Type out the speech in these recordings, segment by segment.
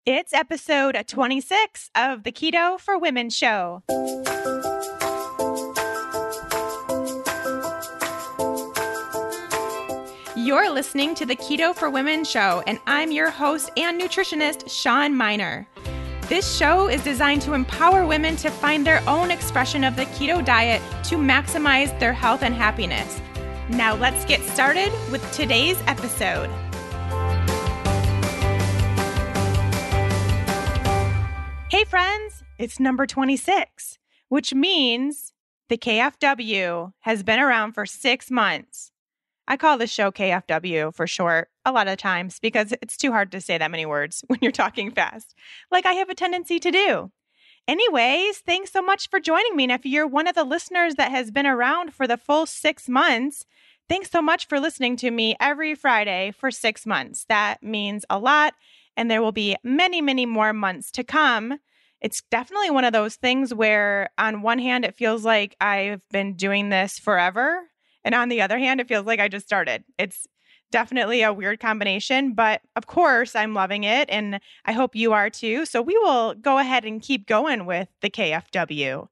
It's episode 26 of the Keto for Women show. You're listening to the Keto for Women show, and I'm your host and nutritionist, Shawn Miner. This show is designed to empower women to find their own expression of the keto diet to maximize their health and happiness. Now let's get started with today's episode. Hey friends, it's number 26, which means the KFW has been around for 6 months. I call this show KFW for short a lot of times because it's too hard to say that many words when you're talking fast, like I have a tendency to do. Anyways, thanks so much for joining me. And if you're one of the listeners that has been around for the full 6 months, thanks so much for listening to me every Friday for 6 months. That means a lot, and there will be many, many more months to come. It's definitely one of those things where on one hand, it feels like I've been doing this forever. And on the other hand, it feels like I just started. It's definitely a weird combination, but of course I'm loving it. And I hope you are too. So we will go ahead and keep going with the KFW.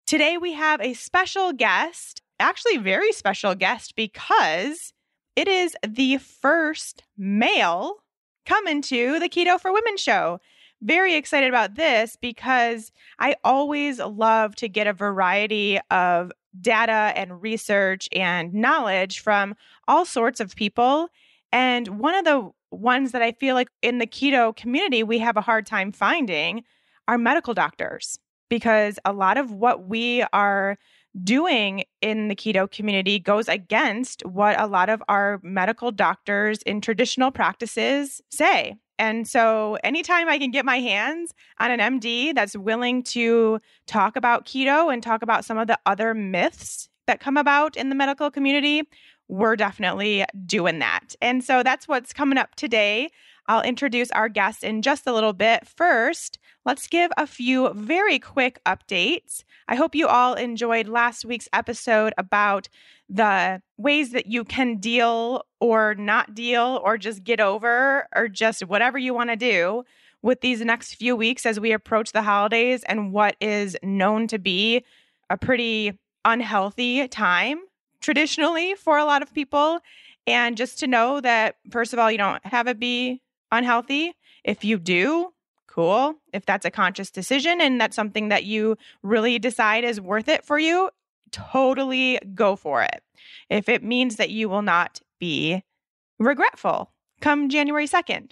Today we have a special guest, actually very special guest, because it is the first male coming to the Keto for Women show. Very excited about this because I always love to get a variety of data and research and knowledge from all sorts of people. And one of the ones that I feel like in the keto community we have a hard time finding are medical doctors, because a lot of what we are doing in the keto community goes against what a lot of our medical doctors in traditional practices say. And so anytime I can get my hands on an MD that's willing to talk about keto and talk about some of the other myths that come about in the medical community, we're definitely doing that. And so that's what's coming up today. I'll introduce our guest in just a little bit. First, let's give a few very quick updates. I hope you all enjoyed last week's episode about the ways that you can deal or not deal or just get over or just whatever you want to do with these next few weeks as we approach the holidays and what is known to be a pretty unhealthy time traditionally for a lot of people. And just to know that, first of all, you don't have it be unhealthy. If you do, cool. If that's a conscious decision and that's something that you really decide is worth it for you, totally go for it. If it means that you will not be regretful come January 2nd,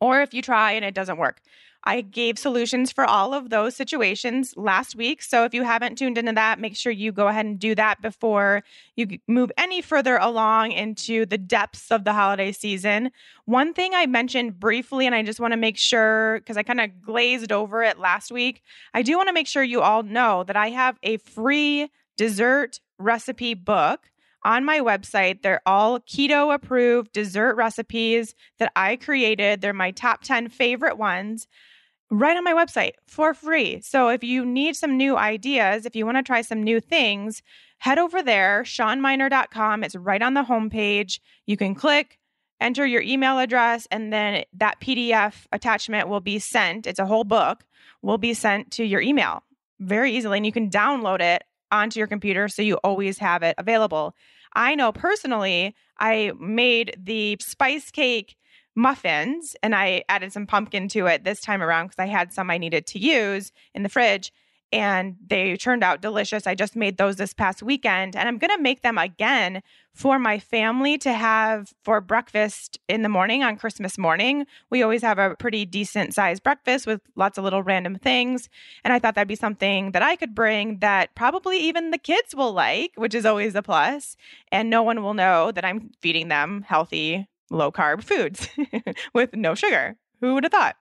or if you try and it doesn't work. I gave solutions for all of those situations last week. So if you haven't tuned into that, make sure you go ahead and do that before you move any further along into the depths of the holiday season. One thing I mentioned briefly, and I just want to make sure, because I kind of glazed over it last week, I do want to make sure you all know that I have a free dessert recipe book on my website. They're all keto approved dessert recipes that I created. They're my top 10 favorite ones right on my website for free. So if you need some new ideas, if you want to try some new things, head over there, shawnminer.com. It's right on the homepage. You can click, enter your email address, and then that PDF attachment will be sent. It's a whole book, will be sent to your email very easily. And you can download it onto your computer so you always have it available. I know personally, I made the spice cake muffins and I added some pumpkin to it this time around because I had some I needed to use in the fridge and they turned out delicious. I just made those this past weekend and I'm going to make them again for my family to have for breakfast in the morning on Christmas morning. We always have a pretty decent sized breakfast with lots of little random things. And I thought that'd be something that I could bring that probably even the kids will like, which is always a plus. And no one will know that I'm feeding them healthy, low carb foods with no sugar. Who would have thought?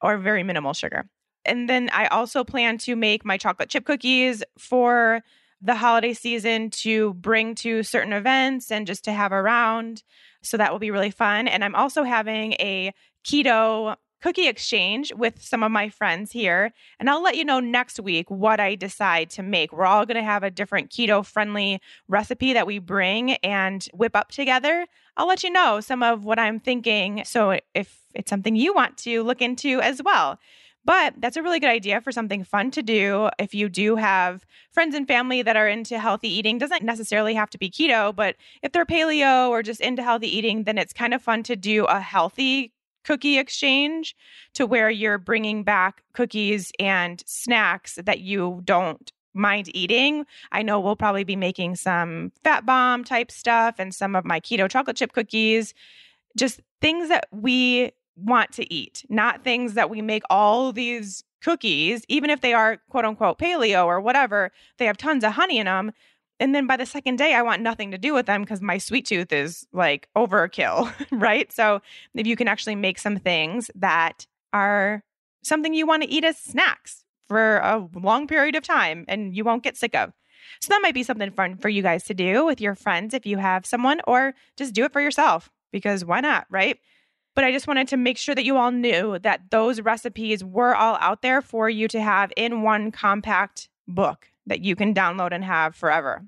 Or very minimal sugar. And then I also plan to make my chocolate chip cookies for the holiday season to bring to certain events and just to have around. So that will be really fun. And I'm also having a keto cookie exchange with some of my friends here, and I'll let you know next week what I decide to make. We're all going to have a different keto-friendly recipe that we bring and whip up together. I'll let you know some of what I'm thinking, so if it's something you want to look into as well. But that's a really good idea for something fun to do if you do have friends and family that are into healthy eating. Doesn't necessarily have to be keto, but if they're paleo or just into healthy eating, then it's kind of fun to do a healthy cookie exchange to where you're bringing back cookies and snacks that you don't mind eating. I know we'll probably be making some fat bomb type stuff and some of my keto chocolate chip cookies, just things that we want to eat, not things that we make all these cookies, even if they are quote unquote paleo or whatever, they have tons of honey in them. And then by the second day, I want nothing to do with them because my sweet tooth is like overkill, right? So if you can actually make some things that are something you want to eat as snacks for a long period of time and you won't get sick of. So that might be something fun for you guys to do with your friends if you have someone, or just do it for yourself because why not, right? But I just wanted to make sure that you all knew that those recipes were all out there for you to have in one compact book that you can download and have forever.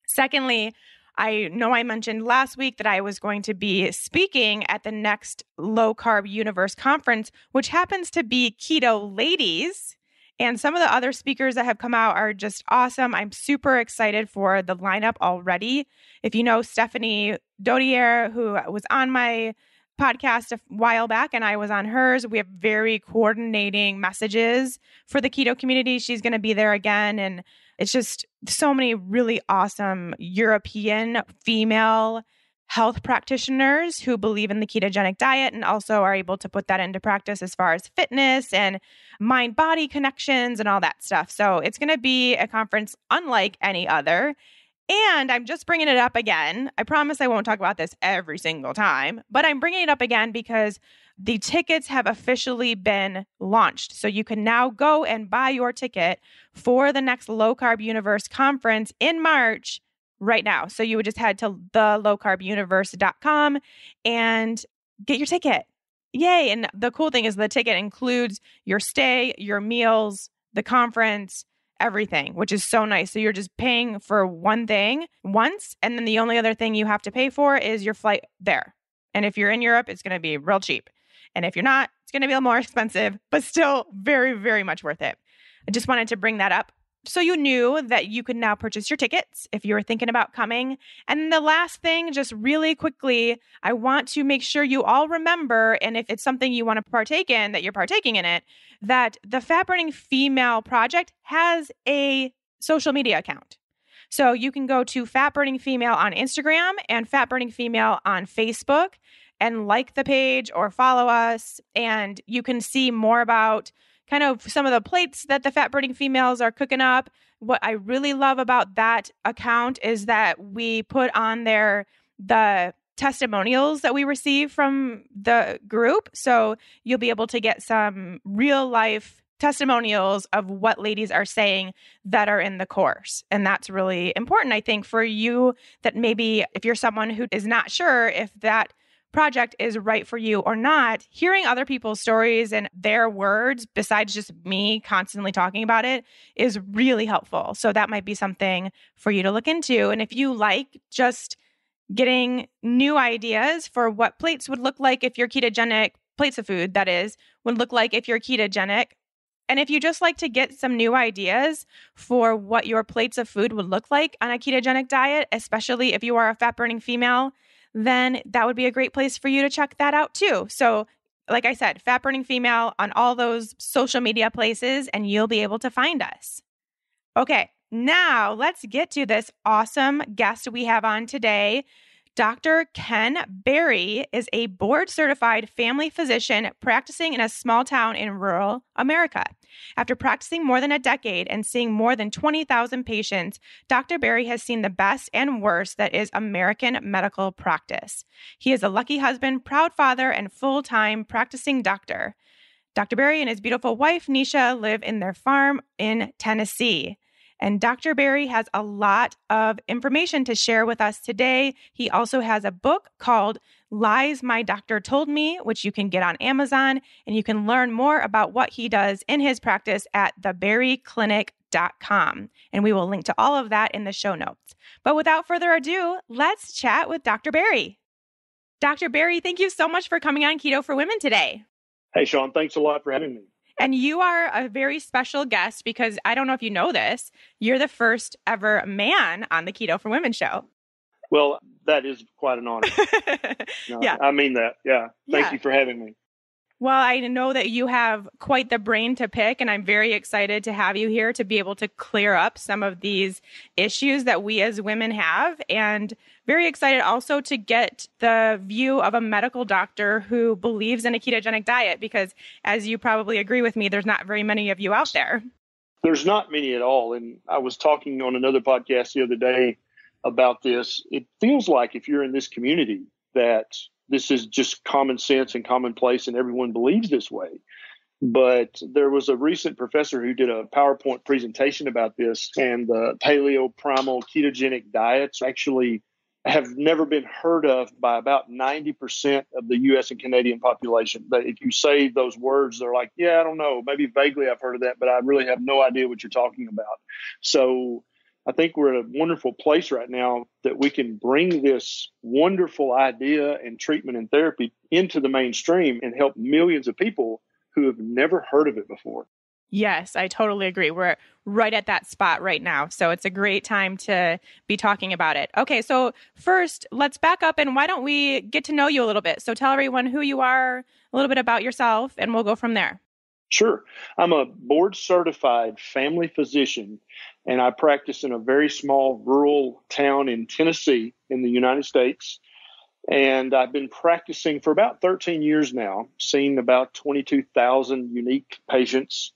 Secondly, I know I mentioned last week that I was going to be speaking at the next Low Carb Universe conference, which happens to be Keto Ladies. And some of the other speakers that have come out are just awesome. I'm super excited for the lineup already. If you know Stephanie Dodier, who was on my podcast a while back and I was on hers, we have very coordinating messages for the keto community. She's going to be there again. And it's just so many really awesome European female health practitioners who believe in the ketogenic diet and also are able to put that into practice as far as fitness and mind-body connections and all that stuff. So it's going to be a conference unlike any other. And I'm just bringing it up again. I promise I won't talk about this every single time, but I'm bringing it up again because the tickets have officially been launched. So you can now go and buy your ticket for the next Low Carb Universe conference in March right now. So you would just head to thelowcarbuniverse.com and get your ticket. Yay. And the cool thing is the ticket includes your stay, your meals, the conference, everything, which is so nice. So you're just paying for one thing once, and then the only other thing you have to pay for is your flight there. And if you're in Europe, it's going to be real cheap. And if you're not, it's going to be a little more expensive, but still very, very much worth it. I just wanted to bring that up so you knew that you could now purchase your tickets if you were thinking about coming. And the last thing, just really quickly, I want to make sure you all remember, and if it's something you want to partake in, that you're partaking in it, that the Fat Burning Female Project has a social media account. So you can go to Fat Burning Female on Instagram and Fat Burning Female on Facebook and like the page or follow us. And you can see more about kind of some of the plates that the Fat Burning Females are cooking up. What I really love about that account is that we put on there the testimonials that we receive from the group. So you'll be able to get some real life testimonials of what ladies are saying that are in the course. And that's really important, I think, for you, that maybe if you're someone who is not sure if that project is right for you or not, hearing other people's stories and their words, besides just me constantly talking about it, is really helpful. So that might be something for you to look into. And if you like just getting new ideas for what plates would look like if you're ketogenic, plates of food, that is, would look like if you're ketogenic. And if you just like to get some new ideas for what your plates of food would look like on a ketogenic diet, especially if you are a fat burning female, then that would be a great place for you to check that out too. So like I said, Fat Burning Female on all those social media places, and you'll be able to find us. Okay, now let's get to this awesome guest we have on today. Dr. Ken Berry is a board-certified family physician practicing in a small town in rural America. After practicing more than a decade and seeing more than 20,000 patients, Dr. Berry has seen the best and worst that is American medical practice. He is a lucky husband, proud father, and full-time practicing doctor. Dr. Berry and his beautiful wife, Nisha, live in their farm in Tennessee. And Dr. Berry has a lot of information to share with us today. He also has a book called Lies My Doctor Told Me, which you can get on Amazon, and you can learn more about what he does in his practice at theberryclinic.com. And we will link to all of that in the show notes. But without further ado, let's chat with Dr. Berry. Dr. Berry, thank you so much for coming on Keto for Women today. Hey, Sean, thanks a lot for having me. And you are a very special guest because I don't know if you know this, you're the first ever man on the Keto for Women show. Well, that is quite an honor. Yeah. I mean that. Yeah. Thank you for having me. Well, I know that you have quite the brain to pick, and I'm very excited to have you here to be able to clear up some of these issues that we as women have, and very excited also to get the view of a medical doctor who believes in a ketogenic diet, because as you probably agree with me, there's not very many of you out there. There's not many at all. And I was talking on another podcast the other day about this. It feels like if you're in this community that this is just common sense and commonplace and everyone believes this way. But there was a recent professor who did a PowerPoint presentation about this, and the paleo primal ketogenic diets actually have never been heard of by about 90% of the U.S. and Canadian population. But if you say those words, they're like, yeah, I don't know, maybe vaguely I've heard of that, but I really have no idea what you're talking about. So I think we're at a wonderful place right now that we can bring this wonderful idea and treatment and therapy into the mainstream and help millions of people who have never heard of it before. Yes, I totally agree. We're right at that spot right now. So it's a great time to be talking about it. Okay, so first, let's back up and why don't we get to know you a little bit? So tell everyone who you are, a little bit about yourself, and we'll go from there. Sure. I'm a board certified family physician, and I practice in a very small rural town in Tennessee in the United States. And I've been practicing for about 13 years now, seeing about 22,000 unique patients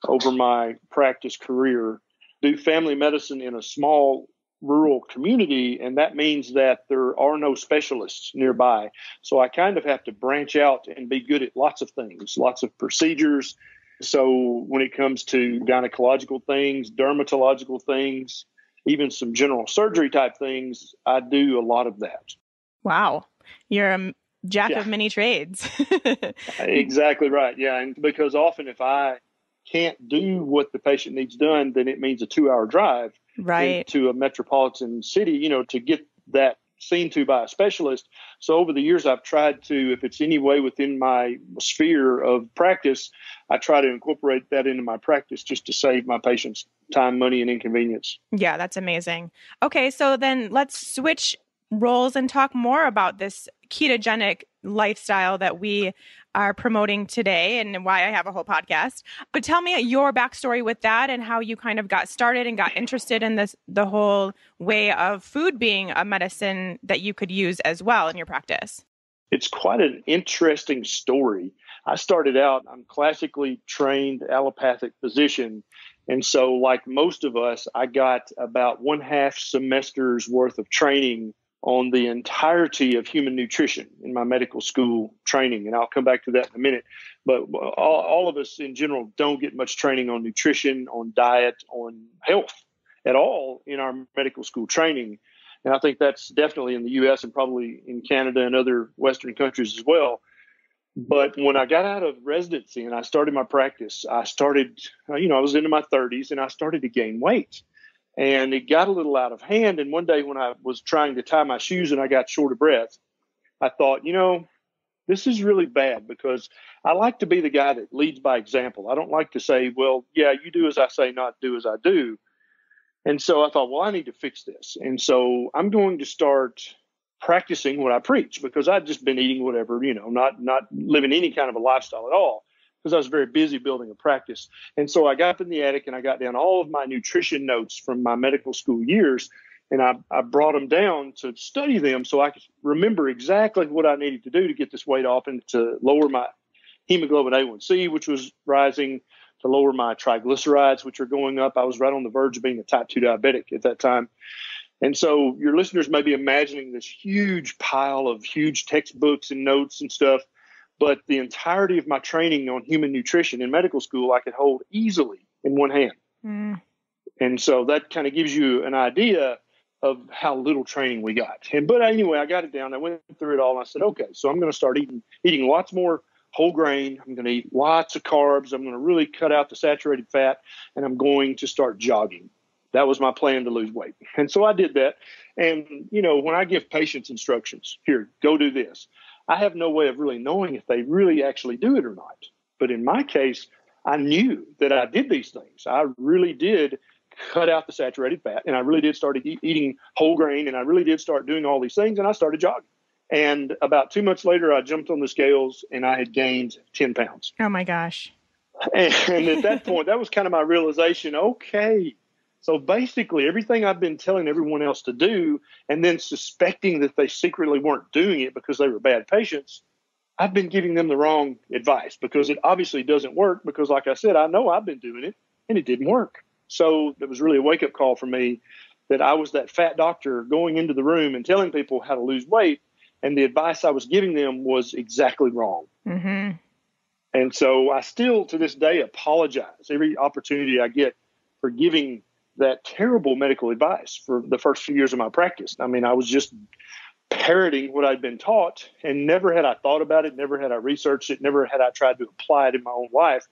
over my practice career. Do family medicine in a small rural community, and that means that there are no specialists nearby. So I kind of have to branch out and be good at lots of things, lots of procedures. So when it comes to gynecological things, dermatological things, even some general surgery type things, I do a lot of that. Wow. You're a jack of many trades. Exactly right. Yeah. And because often if I can't do what the patient needs done, then it means a 2-hour drive to a metropolitan city, to get that seen to by a specialist. So over the years, I've tried to, if it's any way within my sphere of practice, I try to incorporate that into my practice just to save my patients time, money, and inconvenience. Yeah, that's amazing. Okay, so then let's switch roles and talk more about this ketogenic lifestyle that we are promoting today and why I have a whole podcast. But tell me your backstory with that and how you kind of got started and got interested in the whole way of food being a medicine that you could use as well in your practice. It's quite an interesting story. I started out, I'm classically trained allopathic physician. And so like most of us, I got about 1/2 semester's worth of training on the entirety of human nutrition in my medical school training. And I'll come back to that in a minute. But all of us in general don't get much training on nutrition, on diet, on health at all in our medical school training. And I think that's definitely in the U.S. and probably in Canada and other Western countries as well. But when I got out of residency and I started my practice, I was into my 30s and I started to gain weight. And it got a little out of hand. And one day when I was trying to tie my shoes and I got short of breath, I thought, this is really bad because I like to be the guy that leads by example. I don't like to say, well, yeah, you do as I say, not do as I do. And so I thought, well, I need to fix this. And so I'm going to start practicing what I preach because I'd just been eating whatever, not living any kind of a lifestyle at all, because I was very busy building a practice. And so I got up in the attic and I got down all of my nutrition notes from my medical school years, and I brought them down to study them so I could remember exactly what I needed to do to get this weight off and to lower my hemoglobin A1C, which was rising, to lower my triglycerides, which are going up. I was right on the verge of being a type 2 diabetic at that time. And so your listeners may be imagining this huge pile of huge textbooks and notes and stuff. But the entirety of my training on human nutrition in medical school, I could hold easily in one hand. And so that kind of gives you an idea of how little training we got. But anyway, I got it down. I went through it all. And I said, okay, so I'm going to start eating lots more whole grain. I'm going to eat lots of carbs. I'm going to really cut out the saturated fat, and I'm going to start jogging. That was my plan to lose weight. And so I did that. And, when I give patients instructions, here, go do this, I have no way of really knowing if they really actually do it or not. But in my case, I knew that I did these things. I really did cut out the saturated fat, and I really did start eating whole grain, and I really did start doing all these things, and I started jogging. And about 2 months later, I jumped on the scales, and I had gained 10 pounds. Oh, my gosh. And at that point, that was kind of my realization, okay, so basically everything I've been telling everyone else to do and then suspecting that they secretly weren't doing it because they were bad patients, I've been giving them the wrong advice because it obviously doesn't work because, like I said, I know I've been doing it, and it didn't work. So it was really a wake-up call for me that I was that fat doctor going into the room and telling people how to lose weight, and the advice I was giving them was exactly wrong. Mm-hmm. And so I still, to this day, apologize every opportunity I get for giving that terrible medical advice for the first few years of my practice. I mean, I was just parroting what I'd been taught, and never had I thought about it, never had I researched it, never had I tried to apply it in my own life.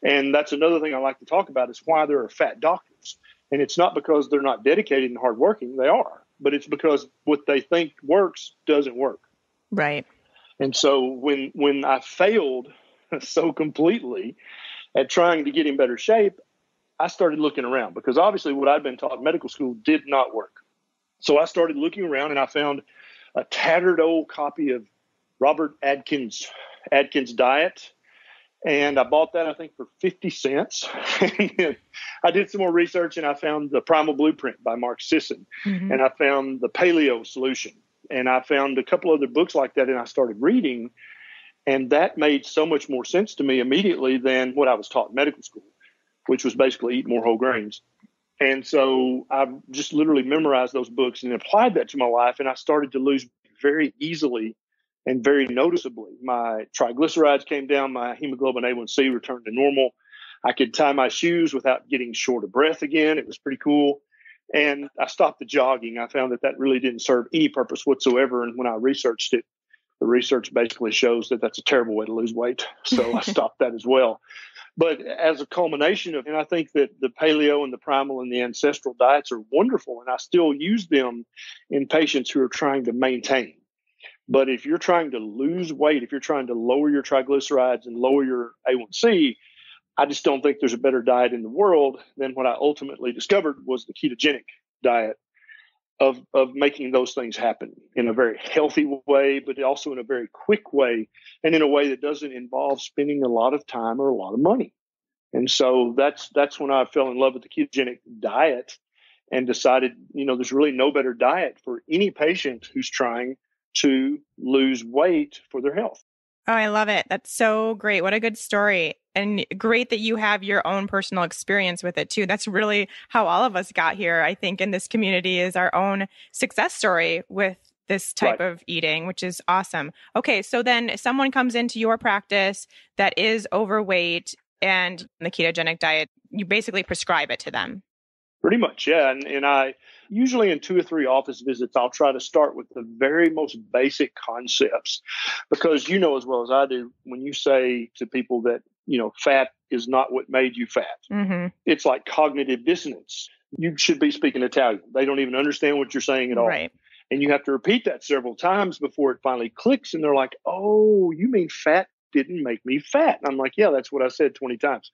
And that's another thing I like to talk about is why there are fat doctors. And it's not because they're not dedicated and hardworking. They are. But it's because what they think works doesn't work. Right. And so when I failed so completely at trying to get in better shape, I started looking around because obviously what I'd been taught in medical school did not work. So I started looking around, and I found a tattered old copy of Robert Atkins' diet. And I bought that, I think, for 50 cents. And I did some more research, and I found the Primal Blueprint by Mark Sisson. Mm-hmm. And I found the Paleo Solution. And I found a couple other books like that, and I started reading. And that made so much more sense to me immediately than what I was taught in medical school, which was basically eat more whole grains. And so I just literally memorized those books and applied that to my life. And I started to lose very easily and very noticeably. My triglycerides came down. My hemoglobin A1C returned to normal. I could tie my shoes without getting short of breath again. It was pretty cool. And I stopped the jogging. I found that really didn't serve any purpose whatsoever. And when I researched it, the research basically shows that that's a terrible way to lose weight. So I stopped that as well. But as a culmination of, and I think that the paleo and the primal and the ancestral diets are wonderful, and I still use them in patients who are trying to maintain. But if you're trying to lose weight, if you're trying to lower your triglycerides and lower your A1C, I just don't think there's a better diet in the world than what I ultimately discovered was the ketogenic diet of making those things happen in a very healthy way, but also in a very quick way, and in a way that doesn't involve spending a lot of time or a lot of money. And so that's when I fell in love with the ketogenic diet and decided, there's really no better diet for any patient who's trying to lose weight for their health. Oh, I love it. That's so great. What a good story. And great that you have your own personal experience with it too. That's really how all of us got here, I think, in this community, is our own success story with this type of eating, which is awesome. Okay, so then someone comes into your practice that is overweight and the ketogenic diet, you basically prescribe it to them. Pretty much, yeah. And I usually in 2 or 3 office visits, I'll try to start with the very most basic concepts, because you know as well as I do, when you say to people that, fat is not what made you fat, mm-hmm. It's like cognitive dissonance. You should be speaking Italian. They don't even understand what you're saying at all. Right. And you have to repeat that several times before it finally clicks. And they're like, oh, you mean fat didn't make me fat? And I'm like, yeah, that's what I said 20 times.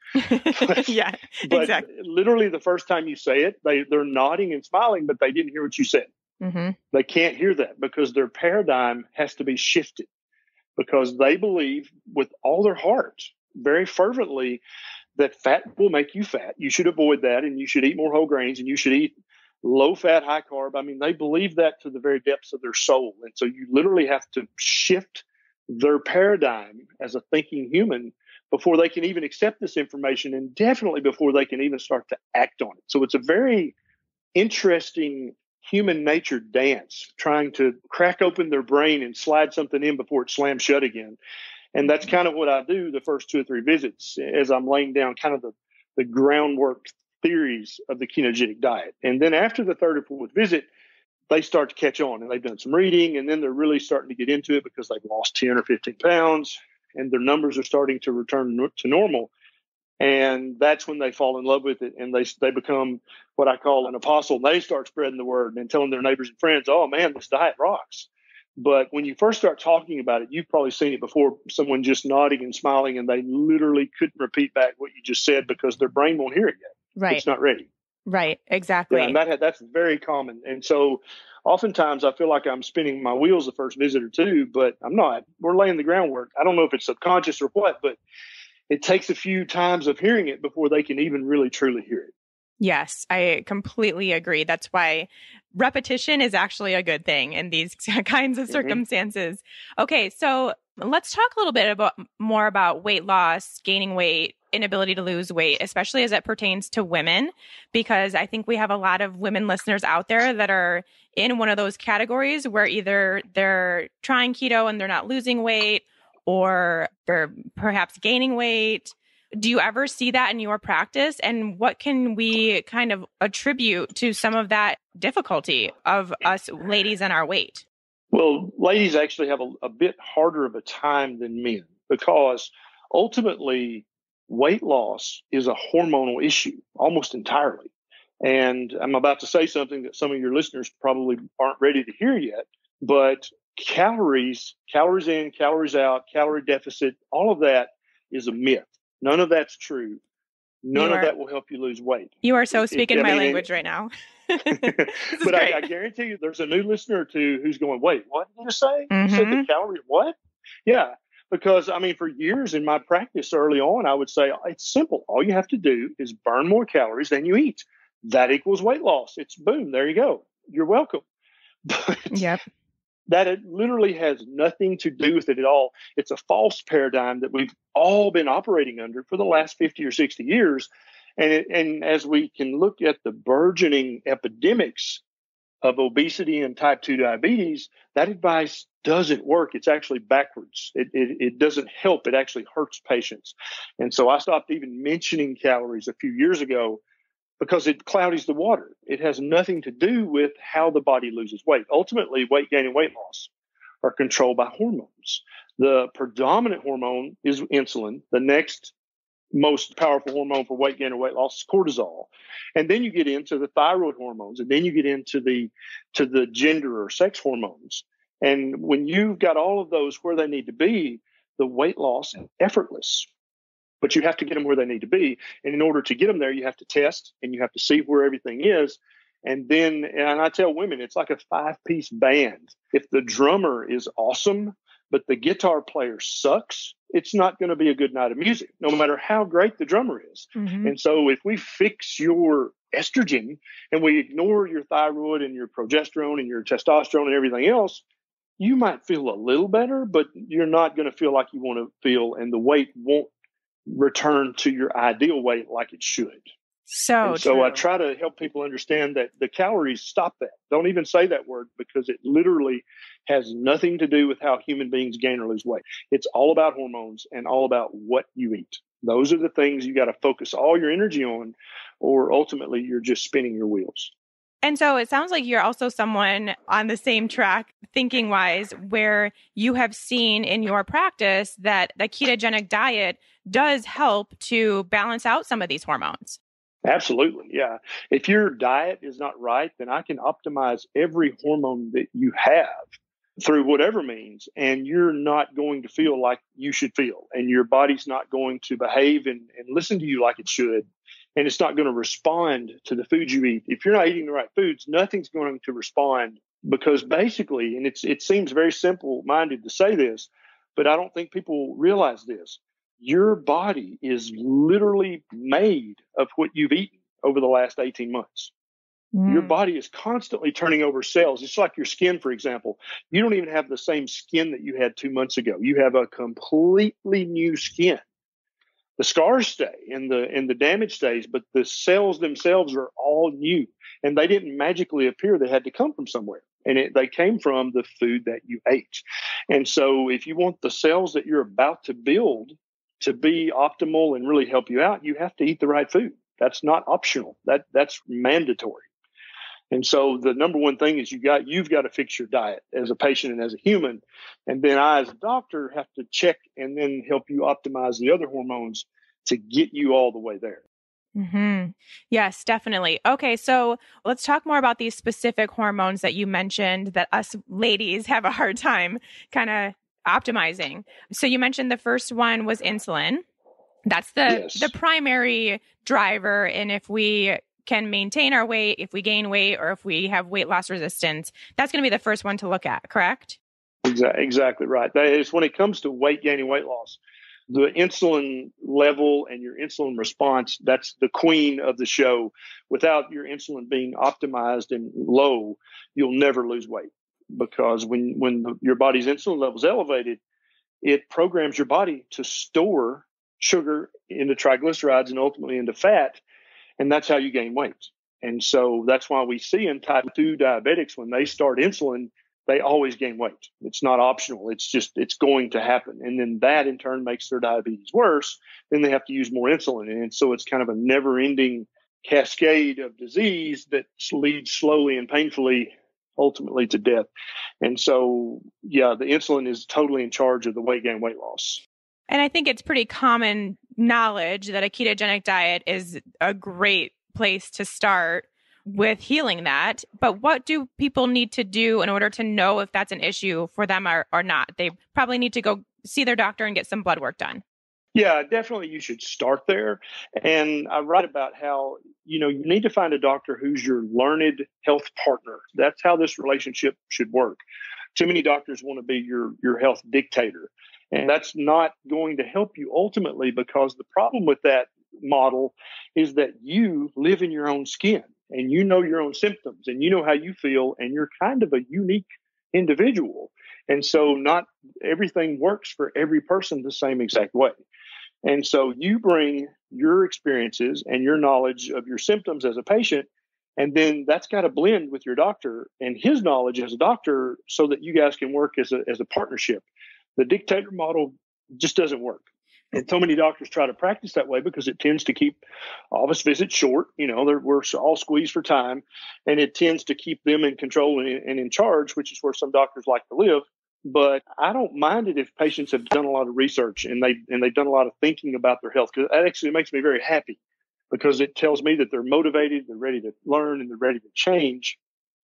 Yeah, but exactly. Literally the first time you say it, they're nodding and smiling, but they didn't hear what you said. Mm-hmm. They can't hear that because their paradigm has to be shifted, because they believe with all their heart, very fervently, that fat will make you fat. You should avoid that, and you should eat more whole grains, and you should eat low fat, high carb. I mean, they believe that to the very depths of their soul. And so you literally have to shift their paradigm as a thinking human before they can even accept this information, and definitely before they can even start to act on it. So it's a very interesting human nature dance, trying to crack open their brain and slide something in before it slams shut again. And that's kind of what I do the first 2 or 3 visits, as I'm laying down kind of the groundwork theories of the ketogenic diet. And then after the 3rd or 4th visit, they start to catch on, and they've done some reading, and then they're really starting to get into it because they've lost 10 or 15 pounds and their numbers are starting to return to normal. And that's when they fall in love with it, and they become what I call an apostle. And they start spreading the word and telling their neighbors and friends, oh man, this diet rocks. But when you first start talking about it, you've probably seen it before, someone just nodding and smiling, and they literally couldn't repeat back what you just said because their brain won't hear it yet. Right. It's not ready. Right. Exactly. Yeah, and that's very common. And so oftentimes I feel like I'm spinning my wheels the first visit or two, but I'm not. We're laying the groundwork. I don't know if it's subconscious or what, but it takes a few times of hearing it before they can even really truly hear it. Yes, I completely agree. That's why repetition is actually a good thing in these kinds of circumstances. Okay, so let's talk a little bit more about weight loss, gaining weight, inability to lose weight, especially as it pertains to women, because I think we have a lot of women listeners out there that are in one of those categories where either they're trying keto and they're not losing weight, or they're perhaps gaining weight. Do you ever see that in your practice? And what can we kind of attribute to some of that difficulty of us ladies and our weight? Well, ladies actually have a bit harder of a time than men, because ultimately weight loss is a hormonal issue almost entirely. And I'm about to say something that some of your listeners probably aren't ready to hear yet, but calories in, calories out, calorie deficit, all of that is a myth. None of that's true. None of that will help you lose weight. You are so speaking my language right now. But I guarantee you there's a new listener or two who's going, wait, what did you say? You said the calorie, what? Yeah, because I mean, for years in my practice early on, I would say it's simple. All you have to do is burn more calories than you eat. That equals weight loss. It's boom, there you go. You're welcome. But that it literally has nothing to do with it at all. It's a false paradigm that we've all been operating under for the last 50 or 60 years. And as we can look at the burgeoning epidemics of obesity and type 2 diabetes, that advice doesn't work. It's actually backwards. It doesn't help. It actually hurts patients. And so I stopped even mentioning calories a few years ago, because it cloudies the water. It has nothing to do with how the body loses weight. Ultimately, weight gain and weight loss are controlled by hormones. The predominant hormone is insulin. The next most powerful hormone for weight gain or weight loss is cortisol. And then you get into the thyroid hormones, and then you get into the gender or sex hormones. And when you've got all of those where they need to be, the weight loss is effortless. But you have to get them where they need to be. And in order to get them there, you have to test and you have to see where everything is. And then, and I tell women, it's like a 5-piece band. If the drummer is awesome, but the guitar player sucks, it's not going to be a good night of music, no matter how great the drummer is. And so if we fix your estrogen and we ignore your thyroid and your progesterone and your testosterone and everything else, you might feel a little better, but you're not going to feel like you want to feel, and the weight won't return to your ideal weight like it should. So I try to help people understand that the calories, stop that. Don't even say that word, because it literally has nothing to do with how human beings gain or lose weight. It's all about hormones and all about what you eat. Those are the things you got to focus all your energy on, or ultimately you're just spinning your wheels. And so it sounds like you're also someone on the same track, thinking wise, where you have seen in your practice that the ketogenic diet does help to balance out some of these hormones. Absolutely. Yeah. If your diet is not right, then I can optimize every hormone that you have through whatever means, and you're not going to feel like you should feel, and your body's not going to behave and listen to you like it should. And it's not going to respond to the food you eat. If you're not eating the right foods, nothing's going to respond, because basically, and it seems very simple-minded to say this, but I don't think people realize this. Your body is literally made of what you've eaten over the last 18 months. Your body is constantly turning over cells. It's like your skin, for example. You don't even have the same skin that you had 2 months ago. You have a completely new skin. The scars stay and the damage stays, but the cells themselves are all new, and they didn't magically appear. They had to come from somewhere, and they came from the food that you ate. And so if you want the cells that you're about to build to be optimal and really help you out, you have to eat the right food. That's not optional. That's mandatory. And so the number one thing is you've got to fix your diet as a patient and as a human. And then I, as a doctor, have to check and then help you optimize the other hormones to get you all the way there. Mm-hmm. Yes, definitely. Okay, so let's talk more about these specific hormones that you mentioned that us ladies have a hard time kind of optimizing. So you mentioned the first one was insulin. That's the primary driver. And if we can maintain our weight, if we gain weight, or if we have weight loss resistance, that's going to be the first one to look at, correct? Exactly right. That is, when it comes to weight gain and weight loss, the insulin level and your insulin response, that's the queen of the show. Without your insulin being optimized and low, you'll never lose weight, because when your body's insulin level is elevated, it programs your body to store sugar into triglycerides and ultimately into fat. And that's how you gain weight. And so that's why we see in type 2 diabetics, when they start insulin, they always gain weight. It's not optional. It's going to happen. And then that in turn makes their diabetes worse. Then they have to use more insulin. And so it's kind of a never ending cascade of disease that leads slowly and painfully ultimately to death. And so, yeah, the insulin is totally in charge of the weight gain, weight loss. And I think it's pretty common knowledge that a ketogenic diet is a great place to start with healing that. But what do people need to do in order to know if that's an issue for them or not? They probably need to go see their doctor and get some blood work done. Yeah, definitely you should start there. And I write about how, you need to find a doctor who's your learned health partner. That's how this relationship should work. Too many doctors want to be your health dictator. And that's not going to help you ultimately, because the problem with that model is that you live in your own skin and you know your own symptoms and you know how you feel, and you're kind of a unique individual. And so not everything works for every person the same exact way. And so you bring your experiences and your knowledge of your symptoms as a patient, and then that's got to blend with your doctor and his knowledge as a doctor so that you guys can work as a partnership. The dictator model just doesn't work. And so many doctors try to practice that way because it tends to keep office visits short. We're all squeezed for time, and it tends to keep them in control and in charge, which is where some doctors like to live. But I don't mind it if patients have done a lot of research and they've done a lot of thinking about their health, because that actually makes me very happy, because it tells me that they're motivated, they're ready to learn, and they're ready to change.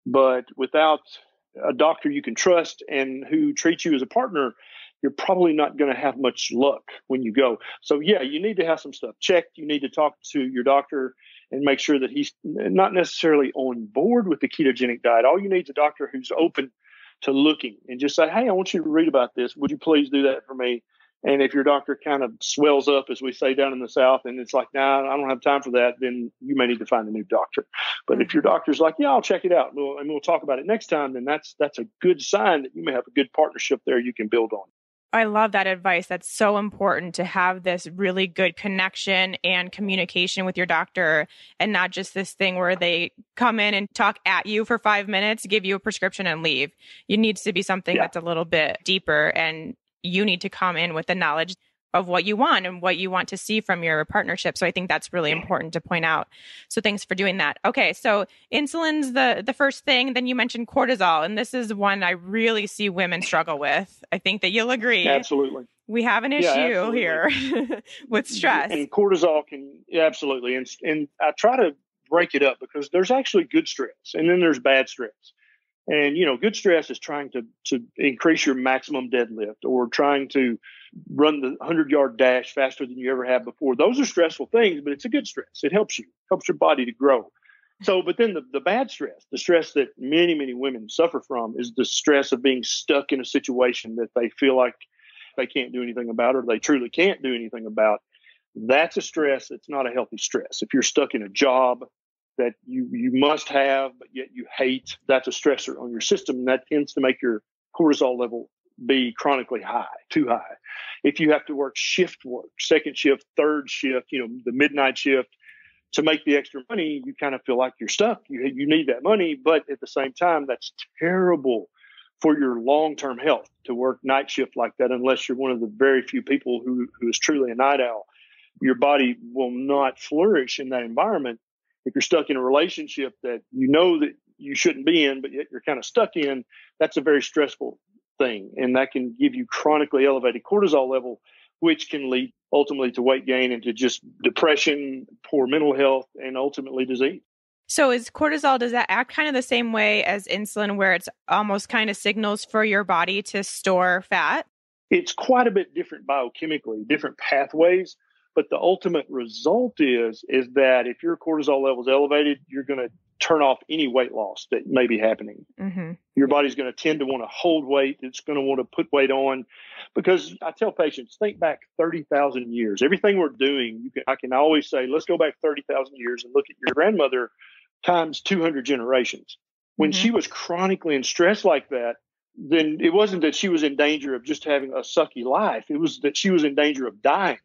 But without a doctor you can trust and who treats you as a partner, you're probably not going to have much luck when you go. So yeah, you need to have some stuff checked. You need to talk to your doctor and make sure that he's not necessarily on board with the ketogenic diet. All you need is a doctor who's open to looking and just say, hey, I want you to read about this. Would you please do that for me? And if your doctor kind of swells up, as we say down in the South, and it's like, nah, I don't have time for that, then you may need to find a new doctor. But if your doctor's like, yeah, I'll check it out, and we'll talk about it next time, then that's a good sign that you may have a good partnership there you can build on. I love that advice. That's so important to have this really good connection and communication with your doctor, and not just this thing where they come in and talk at you for 5 minutes, give you a prescription and leave. It needs to be something that's a little bit deeper, and you need to come in with the knowledge of what you want and what you want to see from your partnership. So I think that's really important to point out. So thanks for doing that. Okay. So insulin's the first thing. Then you mentioned cortisol, and this is one I really see women struggle with. I think that you'll agree. Absolutely. We have an issue here with stress. And cortisol can, absolutely. And I try to break it up, because there's actually good stress and then there's bad stress. And, good stress is trying to increase your maximum deadlift, or trying to run the 100-yard dash faster than you ever have before. Those are stressful things, but it's a good stress. It helps your body to grow. So, but then the bad stress, the stress that many, many women suffer from, is the stress of being stuck in a situation that they feel like they can't do anything about, or they truly can't do anything about. That's a stress that's not a healthy stress. If you're stuck in a job that you must have, but yet you hate, that's a stressor on your system. And that tends to make your cortisol level be chronically high, too high. If you have to work shift work, second shift, third shift, the midnight shift, to make the extra money, you kind of feel like you're stuck. You need that money, but at the same time, that's terrible for your long-term health to work night shift like that, unless you're one of the very few people who is truly a night owl. Your body will not flourish in that environment. If you're stuck in a relationship that you know that you shouldn't be in, but yet you're kind of stuck in, that's a very stressful thing. And that can give you chronically elevated cortisol level, which can lead ultimately to weight gain and to just depression, poor mental health, and ultimately disease. So is cortisol, does that act kind of the same way as insulin, where it's almost kind of signals for your body to store fat? It's quite a bit different biochemically, different pathways. But the ultimate result is that if your cortisol level is elevated, you're going to turn off any weight loss that may be happening. Mm-hmm. Your body's going to tend to want to hold weight. It's going to want to put weight on, because I tell patients, think back 30,000 years. Everything we're doing, I can always say, let's go back 30,000 years and look at your grandmother times 200 generations. When she was chronically in stress like that, then it wasn't that she was in danger of just having a sucky life. It was that she was in danger of dying,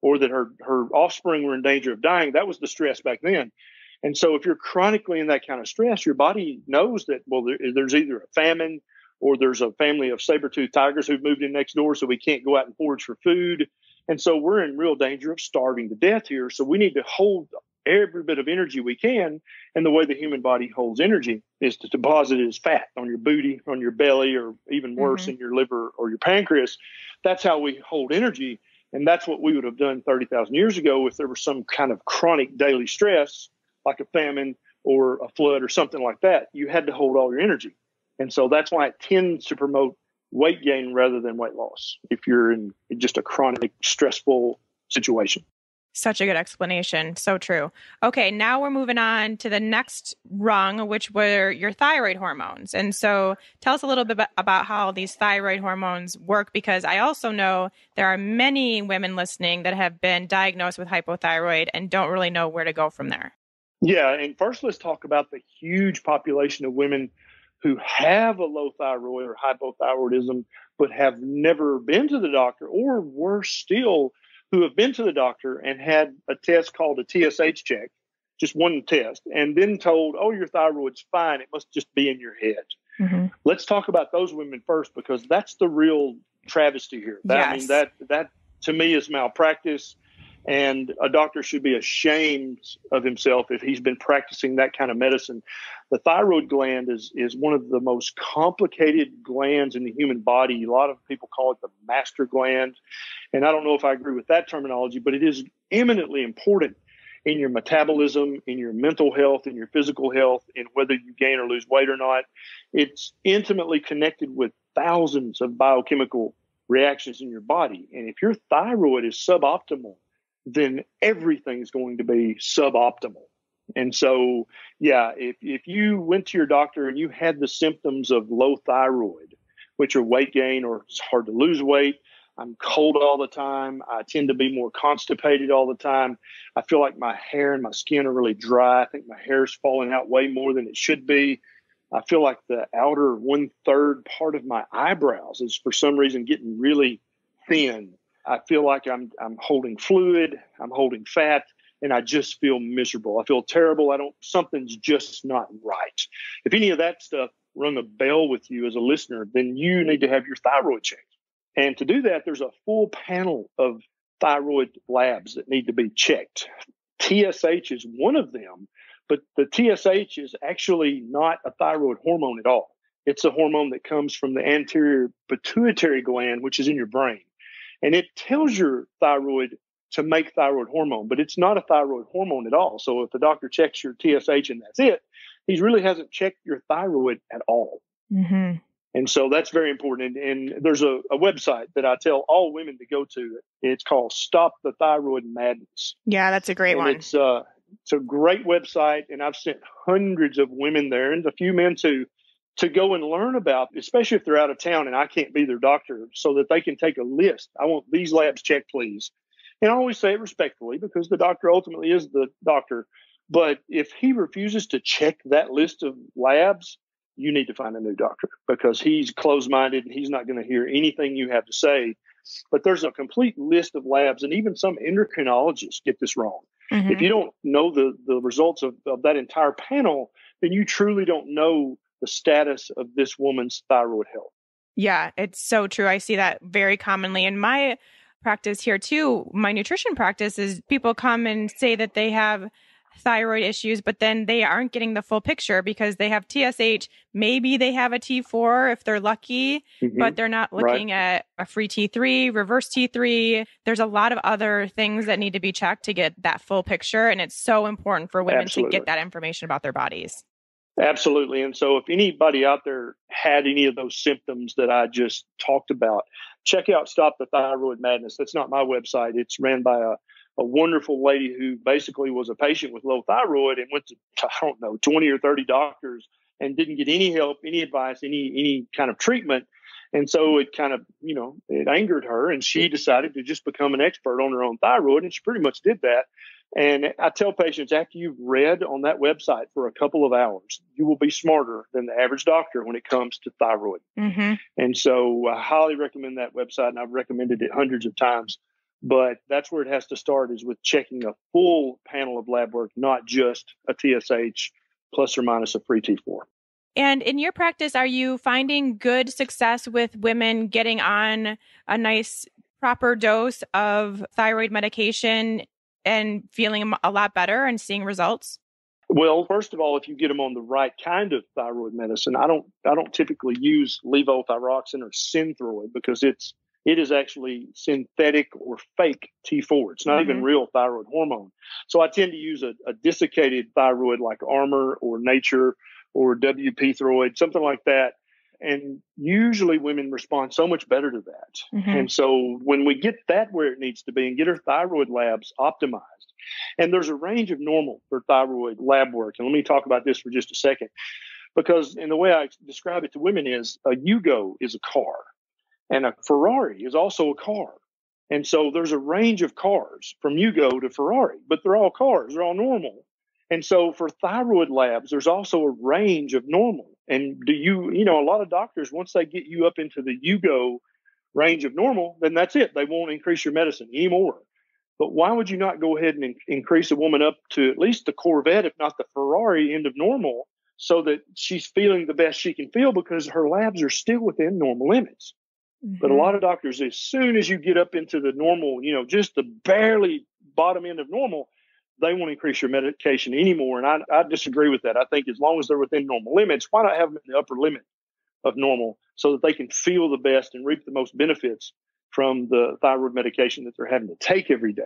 or that her offspring were in danger of dying. That was the stress back then. And so if you're chronically in that kind of stress, your body knows that, well, there's either a famine, or there's a family of saber-toothed tigers who've moved in next door, so we can't go out and forage for food. And so we're in real danger of starving to death here. So we need to hold every bit of energy we can. And the way the human body holds energy is to deposit it as fat on your booty, on your belly, or even worse, in your liver or your pancreas. That's how we hold energy. And that's what we would have done 30,000 years ago if there was some kind of chronic daily stress, like a famine or a flood or something like that. You had to hold all your energy. And so that's why it tends to promote weight gain rather than weight loss if you're in just a chronic, stressful situation. Such a good explanation. So true. Okay, now we're moving on to the next rung, which were your thyroid hormones. And so tell us a little bit about how these thyroid hormones work, because I also know there are many women listening that have been diagnosed with hypothyroid and don't really know where to go from there. Yeah, and first let's talk about the huge population of women who have a low thyroid or hypothyroidism, but have never been to the doctor, or worse still, who have been to the doctor and had a test called a TSH check, just one test, and then told, oh, your thyroid's fine. It must just be in your head. Mm-hmm. Let's talk about those women first, because that's the real travesty here. I mean, that to me is malpractice, and a doctor should be ashamed of himself if he's been practicing that kind of medicine. The thyroid gland is one of the most complicated glands in the human body. A lot of people call it the master gland. And I don't know if I agree with that terminology, but it is eminently important in your metabolism, in your mental health, in your physical health, in whether you gain or lose weight or not. It's intimately connected with thousands of biochemical reactions in your body. And if your thyroid is suboptimal, then everything's going to be suboptimal. And so, yeah, if you went to your doctor and you had the symptoms of low thyroid, which are weight gain, or it's hard to lose weight, I'm cold all the time, I tend to be more constipated all the time, I feel like my hair and my skin are really dry, I think my hair's falling out way more than it should be, I feel like the outer 1/3 part of my eyebrows is for some reason getting really thin, I feel like I'm holding fluid, I'm holding fat, and I just feel miserable. I feel terrible. Something's just not right. If any of that stuff rung a bell with you as a listener, then you need to have your thyroid checked. And to do that, there's a full panel of thyroid labs that need to be checked. TSH is one of them, but the TSH is actually not a thyroid hormone at all. It's a hormone that comes from the anterior pituitary gland, which is in your brain. And it tells your thyroid to make thyroid hormone, but it's not a thyroid hormone at all. So if the doctor checks your TSH and that's it, he really hasn't checked your thyroid at all. Mm-hmm. And so that's very important. And there's a website that I tell all women to go to. It's called Stop the Thyroid Madness. Yeah, that's a great one. It's a great website, and I've sent hundreds of women there, and a few men too, to go and learn about, especially if they're out of town and I can't be their doctor, so that they can take a list. I want these labs checked, please. And I always say it respectfully, because the doctor ultimately is the doctor. But if he refuses to check that list of labs, you need to find a new doctor, because he's closed-minded and he's not going to hear anything you have to say. But there's a complete list of labs, and even some endocrinologists get this wrong. Mm-hmm. If you don't know the results of that entire panel, then you truly don't know the status of this woman's thyroid health. Yeah, it's so true. I see that very commonly in my practice here too. My nutrition practice is people come and say that they have thyroid issues, but then they aren't getting the full picture because they have TSH. Maybe they have a T4 if they're lucky, but they're not looking at a free T3, reverse T3. There's a lot of other things that need to be checked to get that full picture. And it's so important for women to get that information about their bodies. Absolutely. And so if anybody out there had any of those symptoms that I just talked about, check out Stop the Thyroid Madness. That's not my website. It's ran by a wonderful lady who basically was a patient with low thyroid and went to, I don't know, 20 or 30 doctors and didn't get any help, any advice, any kind of treatment. And so it kind of, it angered her, and she decided to just become an expert on her own thyroid. And she pretty much did that. And I tell patients, after you've read on that website for a couple of hours, you will be smarter than the average doctor when it comes to thyroid. And so I highly recommend that website, and I've recommended it hundreds of times. But that's where it has to start, is with checking a full panel of lab work, not just a TSH plus or minus a free T4. And in your practice, are you finding good success with women getting on a nice proper dose of thyroid medication and feeling a lot better and seeing results? Well, first of all, if you get them on the right kind of thyroid medicine, I don't typically use levothyroxine or Synthroid because it is actually synthetic or fake T4. It's not even real thyroid hormone. So I tend to use a desiccated thyroid like Armor or Nature or WP Throid, something like that. And usually women respond so much better to that. And so when we get that where it needs to be and get our thyroid labs optimized, and there's a range of normal for thyroid lab work. And let me talk about this for just a second, because in the way I describe it to women is a Yugo is a car and a Ferrari is also a car. And so there's a range of cars from Yugo to Ferrari, but they're all cars. They're all normal. And so for thyroid labs, there's also a range of normal. And a lot of doctors, once they get you up into the Yugo range of normal, then that's it. They won't increase your medicine anymore. But why would you not go ahead and increase a woman up to at least the Corvette, if not the Ferrari end of normal, so that she's feeling the best she can feel because her labs are still within normal limits? But a lot of doctors, as soon as you get up into the normal, just the barely bottom end of normal, they won't increase your medication anymore. And I disagree with that. I think as long as they're within normal limits, why not have them in the upper limit of normal so that they can feel the best and reap the most benefits from the thyroid medication that they're having to take every day?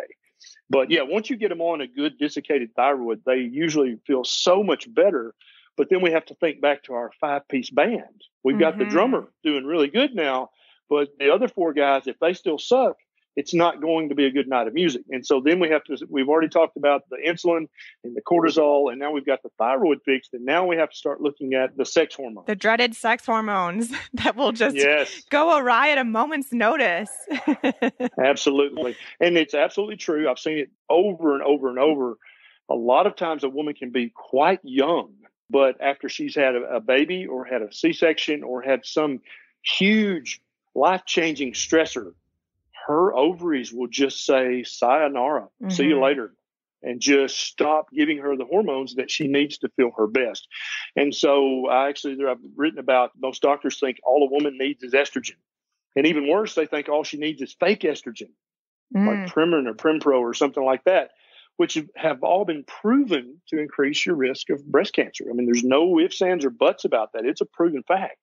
But yeah, once you get them on a good desiccated thyroid, they usually feel so much better. But then we have to think back to our 5-piece band. We've got the drummer doing really good now, but the other 4 guys, if they still suck, it's not going to be a good night of music. And so then we've already talked about the insulin and the cortisol, and now we've got the thyroid fixed, and now we have to start looking at the sex hormones. The dreaded sex hormones that will just go awry at a moment's notice. Absolutely. And it's absolutely true. I've seen it over and over and over. A lot of times a woman can be quite young, but after she's had a baby or had a C-section or had some huge life-changing stressor, her ovaries will just say, sayonara, see you later, and just stop giving her the hormones that she needs to feel her best. And so I've written about, most doctors think all a woman needs is estrogen. And even worse, they think all she needs is fake estrogen, like Premarin or Prempro or something like that, which have all been proven to increase your risk of breast cancer. I mean, there's no ifs, ands, or buts about that. It's a proven fact.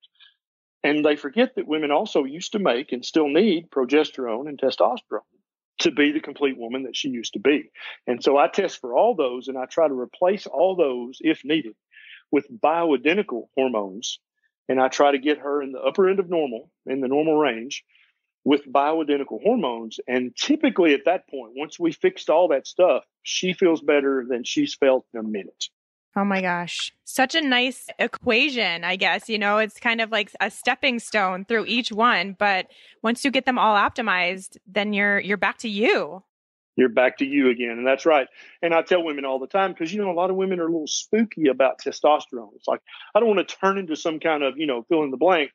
And they forget that women also used to make and still need progesterone and testosterone to be the complete woman that she used to be. And so I test for all those, and I try to replace all those, if needed, with bioidentical hormones. And I try to get her in the upper end of normal, in the normal range, with bioidentical hormones. And typically at that point, once we fixed all that stuff, she feels better than she's felt in a minute. Oh my gosh. Such a nice equation, I guess. It's kind of like a stepping stone through each one. But once you get them all optimized, then you're back to you. You're back to you again. And that's right. And I tell women all the time, because, a lot of women are a little spooky about testosterone. It's like, I don't want to turn into some kind of, fill in the blank.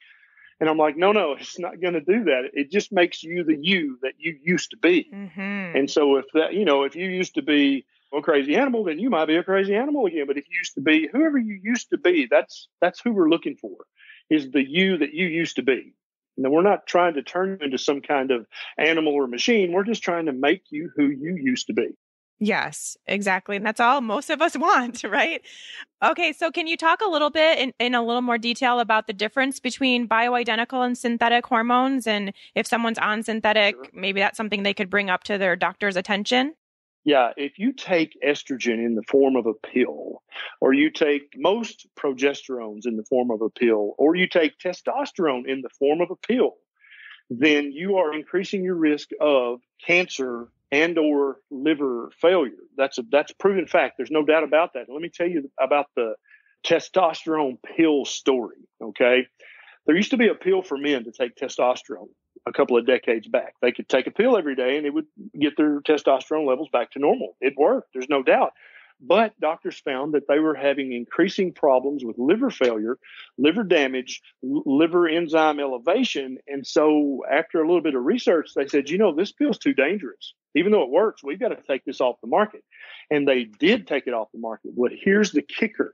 And I'm like, no, it's not going to do that. It just makes you the you that you used to be. And so if you used to be a crazy animal, then you might be a crazy animal again. But if you used to be whoever you used to be, that's who we're looking for, is the you that you used to be. And we're not trying to turn you into some kind of animal or machine. We're just trying to make you who you used to be. Yes, exactly. And that's all most of us want, right? Okay, so can you talk a little bit in a little more detail about the difference between bioidentical and synthetic hormones? And if someone's on synthetic, Sure. maybe that's something they could bring up to their doctor's attention? Yeah, if you take estrogen in the form of a pill, or you take most progesterones in the form of a pill, or you take testosterone in the form of a pill, then you are increasing your risk of cancer and or liver failure. That's proven fact. There's no doubt about that. Let me tell you about the testosterone pill story, okay? There used to be a pill for men to take testosterone a couple of decades back. They could take a pill every day and it would get their testosterone levels back to normal. It worked, there's no doubt. But doctors found that they were having increasing problems with liver failure, liver damage, liver enzyme elevation. And so after a little bit of research, they said, this pill's too dangerous. Even though it works, we've got to take this off the market. And they did take it off the market. But here's the kicker.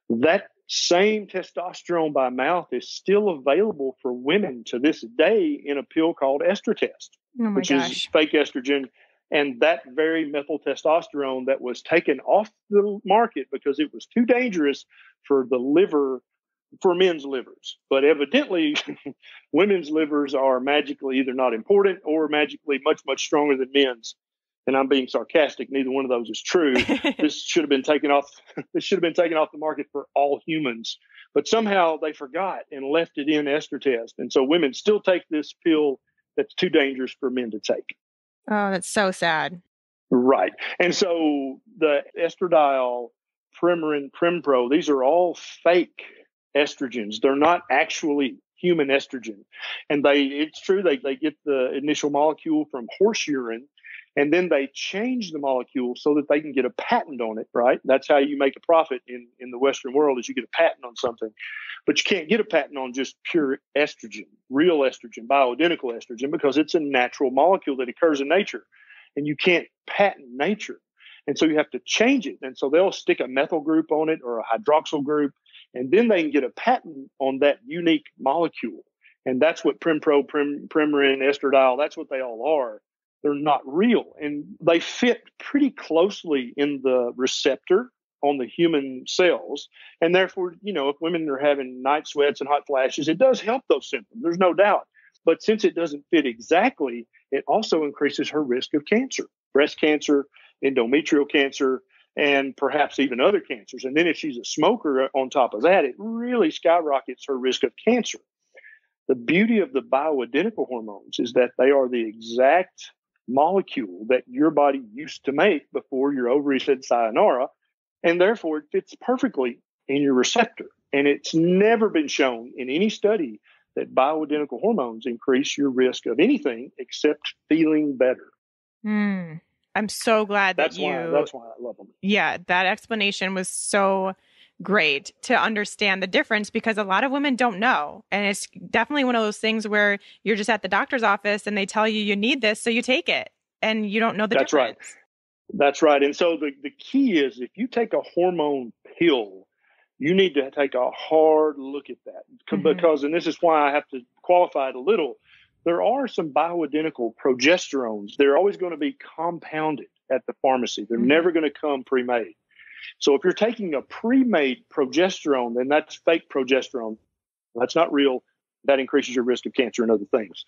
That same testosterone by mouth is still available for women to this day in a pill called Estratest, which is fake estrogen. And that very methyl testosterone that was taken off the market because it was too dangerous for the liver, for men's livers. But evidently, women's livers are magically either not important or magically much, much stronger than men's. And I'm being sarcastic. Neither one of those is true. This should have been taken off. This should have been taken off the market for all humans. But somehow they forgot and left it in Estratest. And so women still take this pill that's too dangerous for men to take. Oh, that's so sad. Right. And so the estradiol, Premarin, Prempro, these are all fake estrogens. They're not actually human estrogen. And it's true, they get the initial molecule from horse urine, and then they change the molecule so that they can get a patent on it, right? That's how you make a profit in the Western world, is you get a patent on something. But you can't get a patent on just pure estrogen, real estrogen, bioidentical estrogen, because it's a natural molecule that occurs in nature. And you can't patent nature. And so you have to change it. And so they'll stick a methyl group on it or a hydroxyl group, and then they can get a patent on that unique molecule. And that's what Prempro, Premarin, estradiol, that's what they all are. They're not real. And they fit pretty closely in the receptor on the human cells. And therefore, if women are having night sweats and hot flashes, it does help those symptoms. There's no doubt. But since it doesn't fit exactly, it also increases her risk of cancer, breast cancer, endometrial cancer, and perhaps even other cancers. And then if she's a smoker on top of that, it really skyrockets her risk of cancer. The beauty of the bioidentical hormones is that they are the exact molecule that your body used to make before your ovaries said sayonara, and therefore it fits perfectly in your receptor. And it's never been shown in any study that bioidentical hormones increase your risk of anything except feeling better. I'm so glad that's why I love them. Yeah, that explanation was so great to understand the difference, because a lot of women don't know. And it's definitely one of those things where you're just at the doctor's office and they tell you need this, so you take it and you don't know the difference. Right. That's right. And so the key is, if you take a hormone pill, you need to take a hard look at that, because, and this is why I have to qualify it a little, there are some bioidentical progesterones. They're always going to be compounded at the pharmacy. They're never going to come pre-made. So if you're taking a pre-made progesterone, then that's fake progesterone. That's not real. That increases your risk of cancer and other things.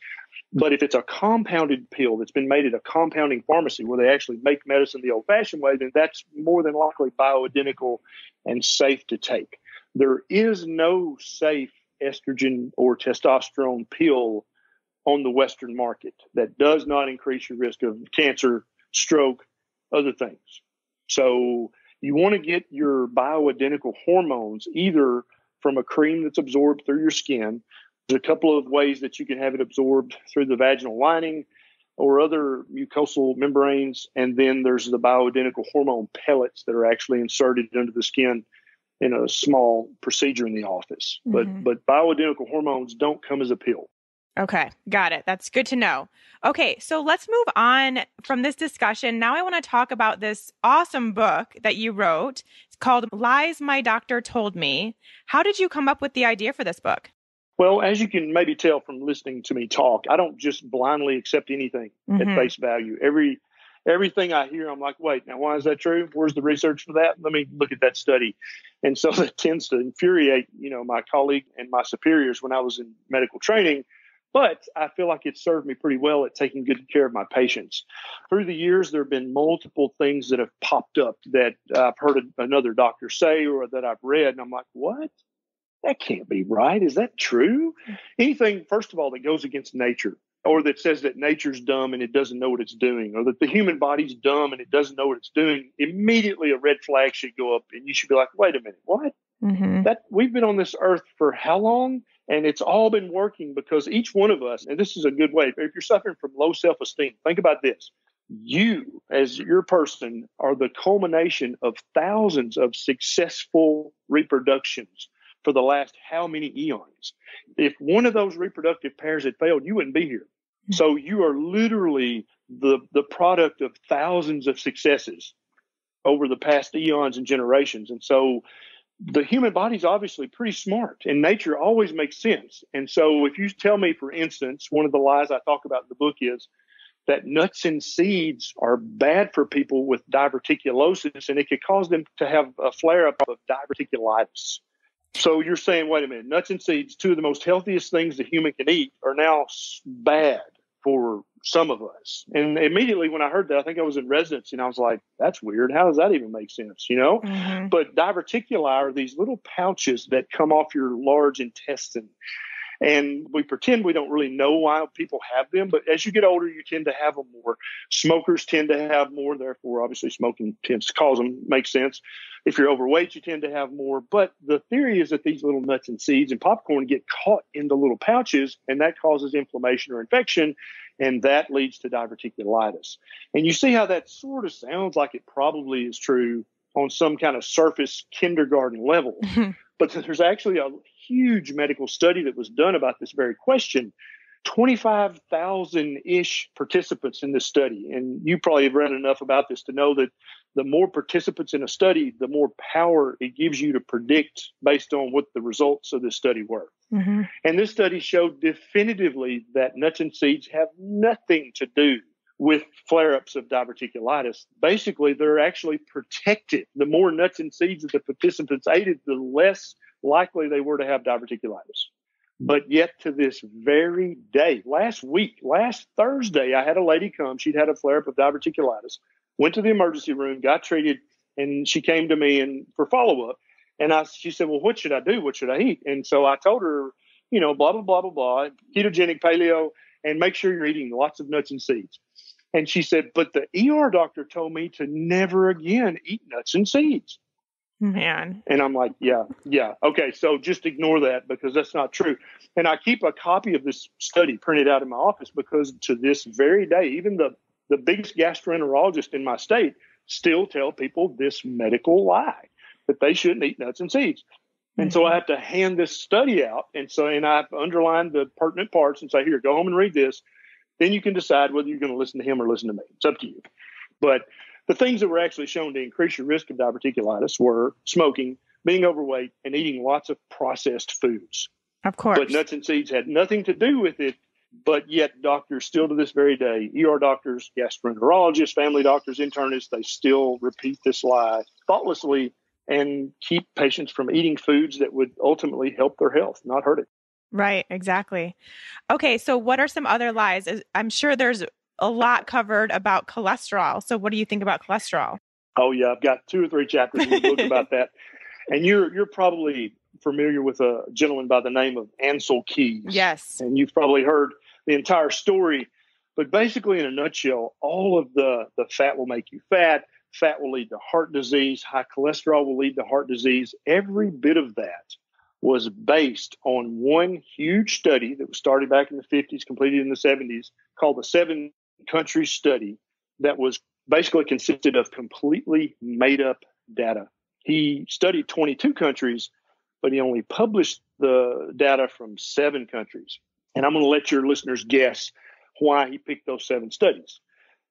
But if it's a compounded pill that's been made at a compounding pharmacy where they actually make medicine the old-fashioned way, then that's more than likely bioidentical and safe to take. There is no safe estrogen or testosterone pill on the Western market that does not increase your risk of cancer, stroke, other things. So you want to get your bioidentical hormones either from a cream that's absorbed through your skin. There's a couple of ways that you can have it absorbed through the vaginal lining or other mucosal membranes. And then there's the bioidentical hormone pellets that are actually inserted into the skin in a small procedure in the office. But bioidentical hormones don't come as a pill. Okay, got it. That's good to know. Okay, so let's move on from this discussion. Now I want to talk about this awesome book that you wrote. It's called Lies My Doctor Told Me. How did you come up with the idea for this book? Well, as you can maybe tell from listening to me talk, I don't just blindly accept anything at face value. everything I hear, I'm like, wait, now why is that true? Where's the research for that? Let me look at that study. And so that tends to infuriate, my colleague and my superiors when I was in medical training. But I feel like it served me pretty well at taking good care of my patients. Through the years, there have been multiple things that have popped up that I've heard another doctor say or that I've read. And I'm like, what? That can't be right. Is that true? Anything, first of all, that goes against nature, or that says that nature's dumb and it doesn't know what it's doing, or that the human body's dumb and it doesn't know what it's doing, immediately a red flag should go up and you should be like, wait a minute, what? Mm-hmm. That we've been on this earth for how long? And it's all been working because each one of us, and this is a good way, if you're suffering from low self-esteem, think about this. You, as your person, are the culmination of thousands of successful reproductions for the last how many eons. If one of those reproductive pairs had failed, you wouldn't be here. So you are literally the product of thousands of successes over the past eons and generations. And so the human body is obviously pretty smart, and nature always makes sense. And so if you tell me, for instance, one of the lies I talk about in the book is that nuts and seeds are bad for people with diverticulosis, and it could cause them to have a flare-up of diverticulitis. So you're saying, wait a minute, nuts and seeds, two of the most healthiest things the human can eat, are now bad for some of us. And immediately when I heard that, I think I was in residency, and I was like, that's weird. How does that even make sense, Mm-hmm. But diverticuli are these little pouches that come off your large intestine. And we pretend we don't really know why people have them. But as you get older, you tend to have them more. Smokers tend to have more. Therefore, obviously, smoking tends to cause them. Makes sense. If you're overweight, you tend to have more. But the theory is that these little nuts and seeds and popcorn get caught in the little pouches, and that causes inflammation or infection. And that leads to diverticulitis. And you see how that sort of sounds like it probably is true on some kind of surface kindergarten level. But there's actually a huge medical study that was done about this very question. 25,000-ish participants in this study. And you probably have read enough about this to know that the more participants in a study, the more power it gives you to predict based on what the results of this study were. Mm-hmm. And this study showed definitively that nuts and seeds have nothing to do with flare-ups of diverticulitis. Basically, they're actually protective. The more nuts and seeds that the participants ate, the less likely they were to have diverticulitis. But yet to this very day, last Thursday, I had a lady come. She'd had a flare-up of diverticulitis, went to the emergency room, got treated, and she came to me and for follow-up. And she said, well, what should I do? What should I eat? And so I told her, blah, blah, blah, blah, blah, ketogenic, paleo, and make sure you're eating lots of nuts and seeds. And she said, but the ER doctor told me to never again eat nuts and seeds. Man. And I'm like, yeah. Okay, so just ignore that because that's not true. And I keep a copy of this study printed out in my office because to this very day, even the biggest gastroenterologist in my state still tell people this medical lie that they shouldn't eat nuts and seeds. And so I have to hand this study out. And I underline the pertinent parts and say, here, go home and read this. Then you can decide whether you're going to listen to him or listen to me. It's up to you. But the things that were actually shown to increase your risk of diverticulitis were smoking, being overweight, and eating lots of processed foods. Of course. But nuts and seeds had nothing to do with it. But yet doctors still to this very day, ER doctors, gastroenterologists, family doctors, internists, they still repeat this lie thoughtlessly and keep patients from eating foods that would ultimately help their health, not hurt it. Right, exactly. Okay, so what are some other lies? I'm sure there's a lot covered about cholesterol. So what do you think about cholesterol? Oh, yeah. I've got 2 or 3 chapters in the book about that. And you're probably familiar with a gentleman by the name of Ancel Keys. Yes. And you've probably heard the entire story. But basically, in a nutshell, all of the fat will make you fat. Fat will lead to heart disease. High cholesterol will lead to heart disease. Every bit of that was based on one huge study that was started back in the 50s, completed in the 70s, called the 7-country study that was basically consisted of completely made up data. He studied 22 countries, but he only published the data from 7 countries. And I'm going to let your listeners guess why he picked those 7 studies.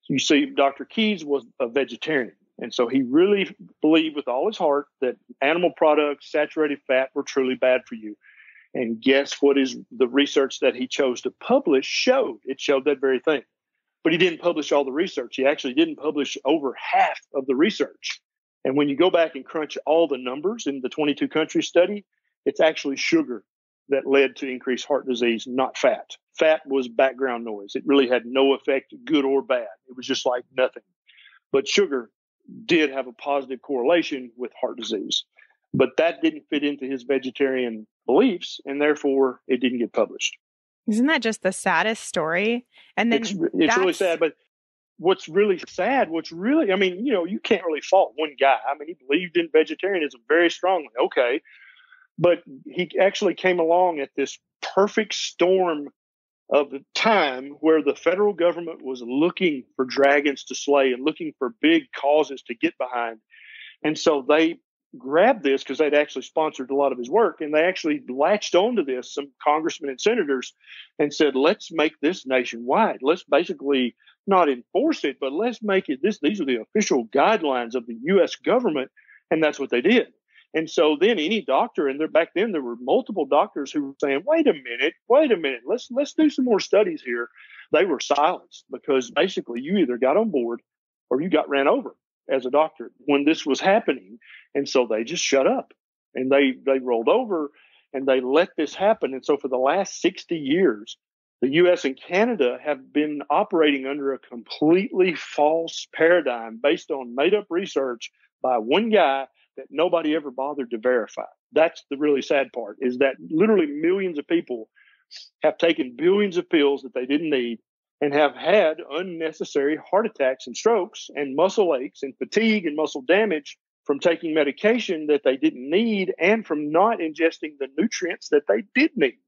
You see, Dr. Keys was a vegetarian. And so he really believed with all his heart that animal products, saturated fat were truly bad for you. And guess what is the research that he chose to publish showed? It showed that very thing. but he didn't publish all the research. He actually didn't publish over half of the research. And when you go back and crunch all the numbers in the 22 country study, it's actually sugar that led to increased heart disease, not fat. Fat was background noise. It really had no effect, good or bad. It was just like nothing. But sugar did have a positive correlation with heart disease. But that didn't fit into his vegetarian beliefs, and therefore it didn't get published. Isn't that just the saddest story? And then it's really sad. But what's really sad, I mean, you can't really fault one guy. I mean, he believed in vegetarianism very strongly. Okay. But he actually came along at this perfect storm of the time where the federal government was looking for dragons to slay and looking for big causes to get behind. And so they grabbed this because they'd actually sponsored a lot of his work, and they actually latched onto this, some congressmen and senators, and said, let's make this nationwide. Let's basically not enforce it, but let's make it this. These are the official guidelines of the U.S. government, and that's what they did. And so then any doctor, and back then there were multiple doctors who were saying, wait a minute, let's do some more studies here. They were silenced because basically you either got on board or you got ran over as a doctor when this was happening. And so they just shut up and they rolled over and they let this happen. And so for the last 60 years, the U.S. and Canada have been operating under a completely false paradigm based on made up research by one guy that nobody ever bothered to verify. That's the really sad part, is that literally millions of people have taken billions of pills that they didn't need and have had unnecessary heart attacks and strokes and muscle aches and fatigue and muscle damage from taking medication that they didn't need and from not ingesting the nutrients that they did need.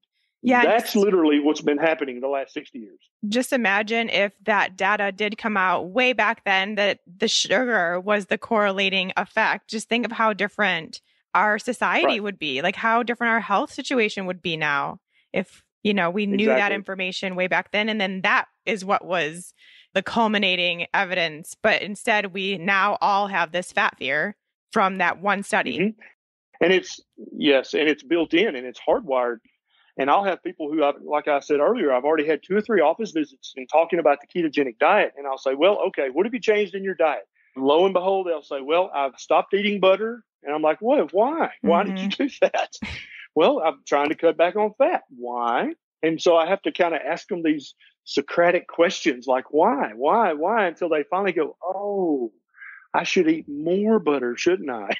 Yeah, that's literally what's been happening the last 60 years. Just imagine if that data did come out way back then, that the sugar was the correlating effect. Just think of how different our society would be, like how different our health situation would be now if, we knew that information way back then. And then that is what was the culminating evidence. But instead, we now all have this fat fear from that one study. Mm-hmm. And it's built in and it's hardwired. And I'll have people who, like I said earlier, I've already had 2 or 3 office visits and talking about the ketogenic diet. And I'll say, well, okay, what have you changed in your diet? Lo and behold, they'll say, well, I've stopped eating butter. And I'm like, what? Why? Why did you do that? Well, I'm trying to cut back on fat. Why? And so I have to kind of ask them these Socratic questions like, why, until they finally go, oh, I should eat more butter, shouldn't I?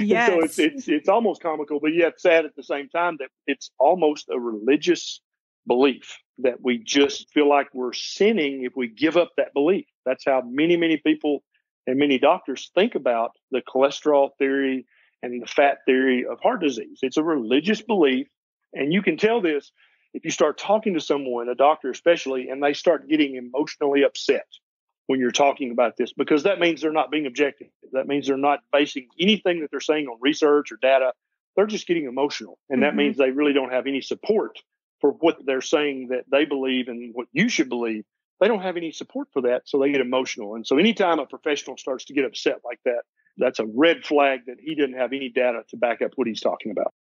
Yes. So it's almost comical, but yet sad at the same time that it's almost a religious belief that we just feel like we're sinning if we give up that belief. That's how many, many people and many doctors think about the cholesterol theory and the fat theory of heart disease. It's a religious belief. And you can tell this if you start talking to someone, a doctor especially, and they start getting emotionally upset when you're talking about this, because that means they're not being objective. That means they're not basing anything that they're saying on research or data. They're just getting emotional. And that means they really don't have any support for what they're saying that they believe and what you should believe. They don't have any support for that, so they get emotional. And so anytime a professional starts to get upset like that, that's a red flag that he didn't have any data to back up what he's talking about.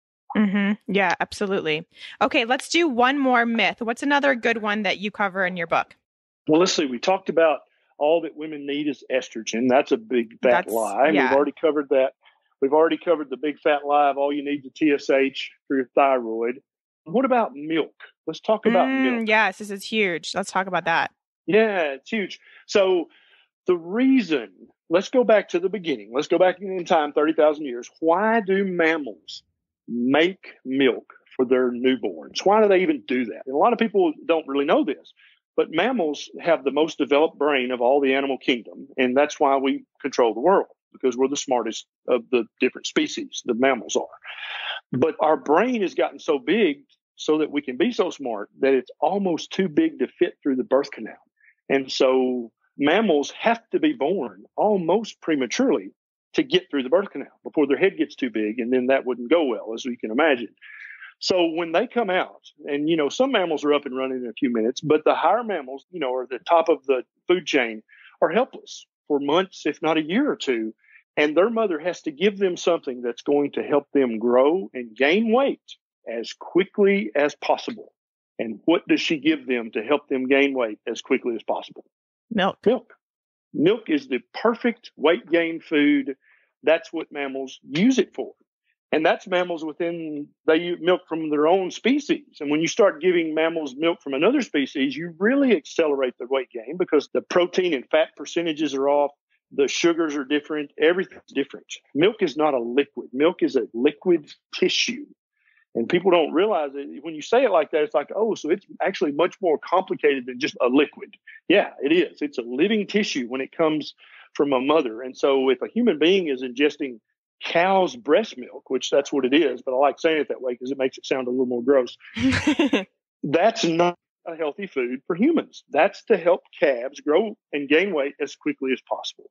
Yeah, absolutely. Okay, let's do one more myth. What's another good one that you cover in your book? Well, let's see. We talked about all that women need is estrogen. That's a big fat lie. Yeah. We've already covered that. We've already covered the big fat lie of all you need is TSH for your thyroid. What about milk? Let's talk about milk. Yes, this is huge. Let's talk about that. Yeah, it's huge. So the reason, let's go back to the beginning. Let's go back in time 30,000 years. Why do mammals make milk for their newborns? Why do they even do that? And a lot of people don't really know this, but mammals have the most developed brain of all the animal kingdom. And that's why we control the world, because we're the smartest of the different species, the mammals are. But our brain has gotten so big so that we can be so smart that it's almost too big to fit through the birth canal. And so mammals have to be born almost prematurely to get through the birth canal before their head gets too big. And then that wouldn't go well, as we can imagine. So when they come out, and, some mammals are up and running in a few minutes, but the higher mammals, are the top of the food chain, are helpless for months, if not a year or two. And their mother has to give them something that's going to help them grow and gain weight as quickly as possible. And what does she give them to help them gain weight as quickly as possible? Milk. Milk. Milk is the perfect weight gain food. That's what mammals use it for. And that's mammals they use milk from their own species. And when you start giving mammals milk from another species, you really accelerate the weight gain because the protein and fat percentages are off. The sugars are different. Everything's different. Milk is not a liquid. Milk is a liquid tissue. And people don't realize it. When you say it like that, it's like, oh, so it's actually much more complicated than just a liquid. Yeah, it is. It's a living tissue when it comes from a mother. And so if a human being is ingesting cow's breast milk, which that's what it is, but I like saying it that way because it makes it sound a little more gross. That's not a healthy food for humans. That's to help calves grow and gain weight as quickly as possible.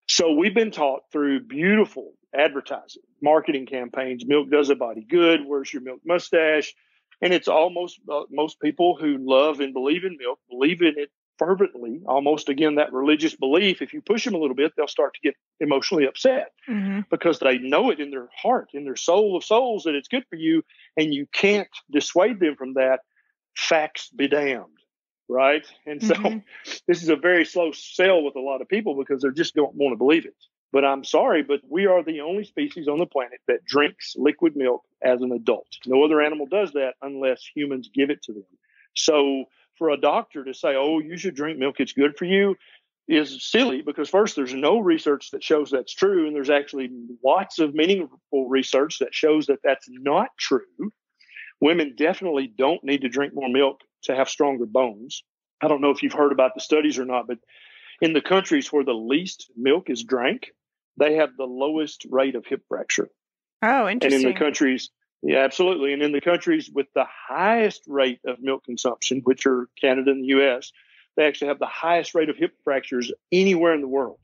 So we've been taught through beautiful advertising, marketing campaigns, milk does a body good, where's your milk mustache? And it's almost most people who love and believe in milk, believe in it fervently, almost again, that religious belief. If you push them a little bit, they'll start to get emotionally upset because they know it in their heart, in their soul of souls, that it's good for you. And you can't dissuade them from that. Facts be damned. Right. And so this is a very slow sell with a lot of people because they just don't want to believe it. But I'm sorry, but we are the only species on the planet that drinks liquid milk as an adult. No other animal does that unless humans give it to them. So for a doctor to say, oh, you should drink milk, it's good for you, is silly because first, there's no research that shows that's true. And there's actually lots of meaningful research that shows that that's not true. Women definitely don't need to drink more milk to have stronger bones. I don't know if you've heard about the studies or not, but in the countries where the least milk is drank, they have the lowest rate of hip fracture. Oh, interesting. And in the countries, yeah, absolutely. And in the countries with the highest rate of milk consumption, which are Canada and the U.S., they actually have the highest rate of hip fractures anywhere in the world.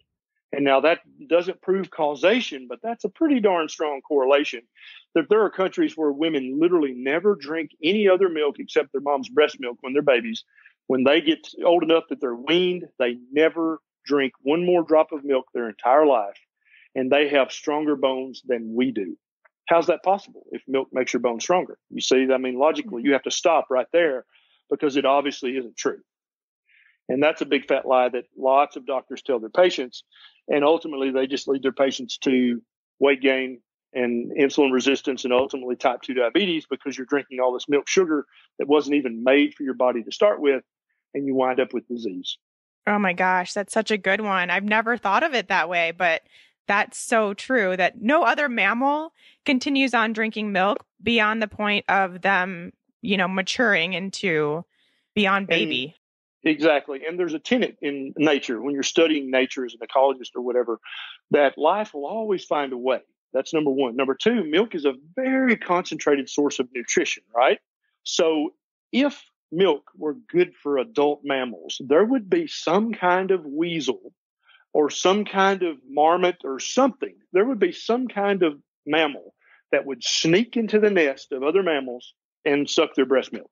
And now that doesn't prove causation, but that's a pretty darn strong correlation. That there are countries where women literally never drink any other milk except their mom's breast milk when they're babies. When they get old enough that they're weaned, they never drink one more drop of milk their entire life. And they have stronger bones than we do. How's that possible if milk makes your bones stronger? You see, I mean, logically, you have to stop right there because it obviously isn't true. And that's a big fat lie that lots of doctors tell their patients. And ultimately, they just lead their patients to weight gain and insulin resistance and ultimately type 2 diabetes because you're drinking all this milk sugar that wasn't even made for your body to start with. And you wind up with disease. Oh my gosh, that's such a good one. I've never thought of it that way, but that's so true that no other mammal continues on drinking milk beyond the point of them, maturing into beyond baby. Exactly. And there's a tenet in nature when you're studying nature as an ecologist or whatever, that life will always find a way. That's number one. Number two, milk is a very concentrated source of nutrition, right? So if milk were good for adult mammals, there would be some kind of weasel or some kind of marmot or something. There would be some kind of mammal that would sneak into the nest of other mammals and suck their breast milk.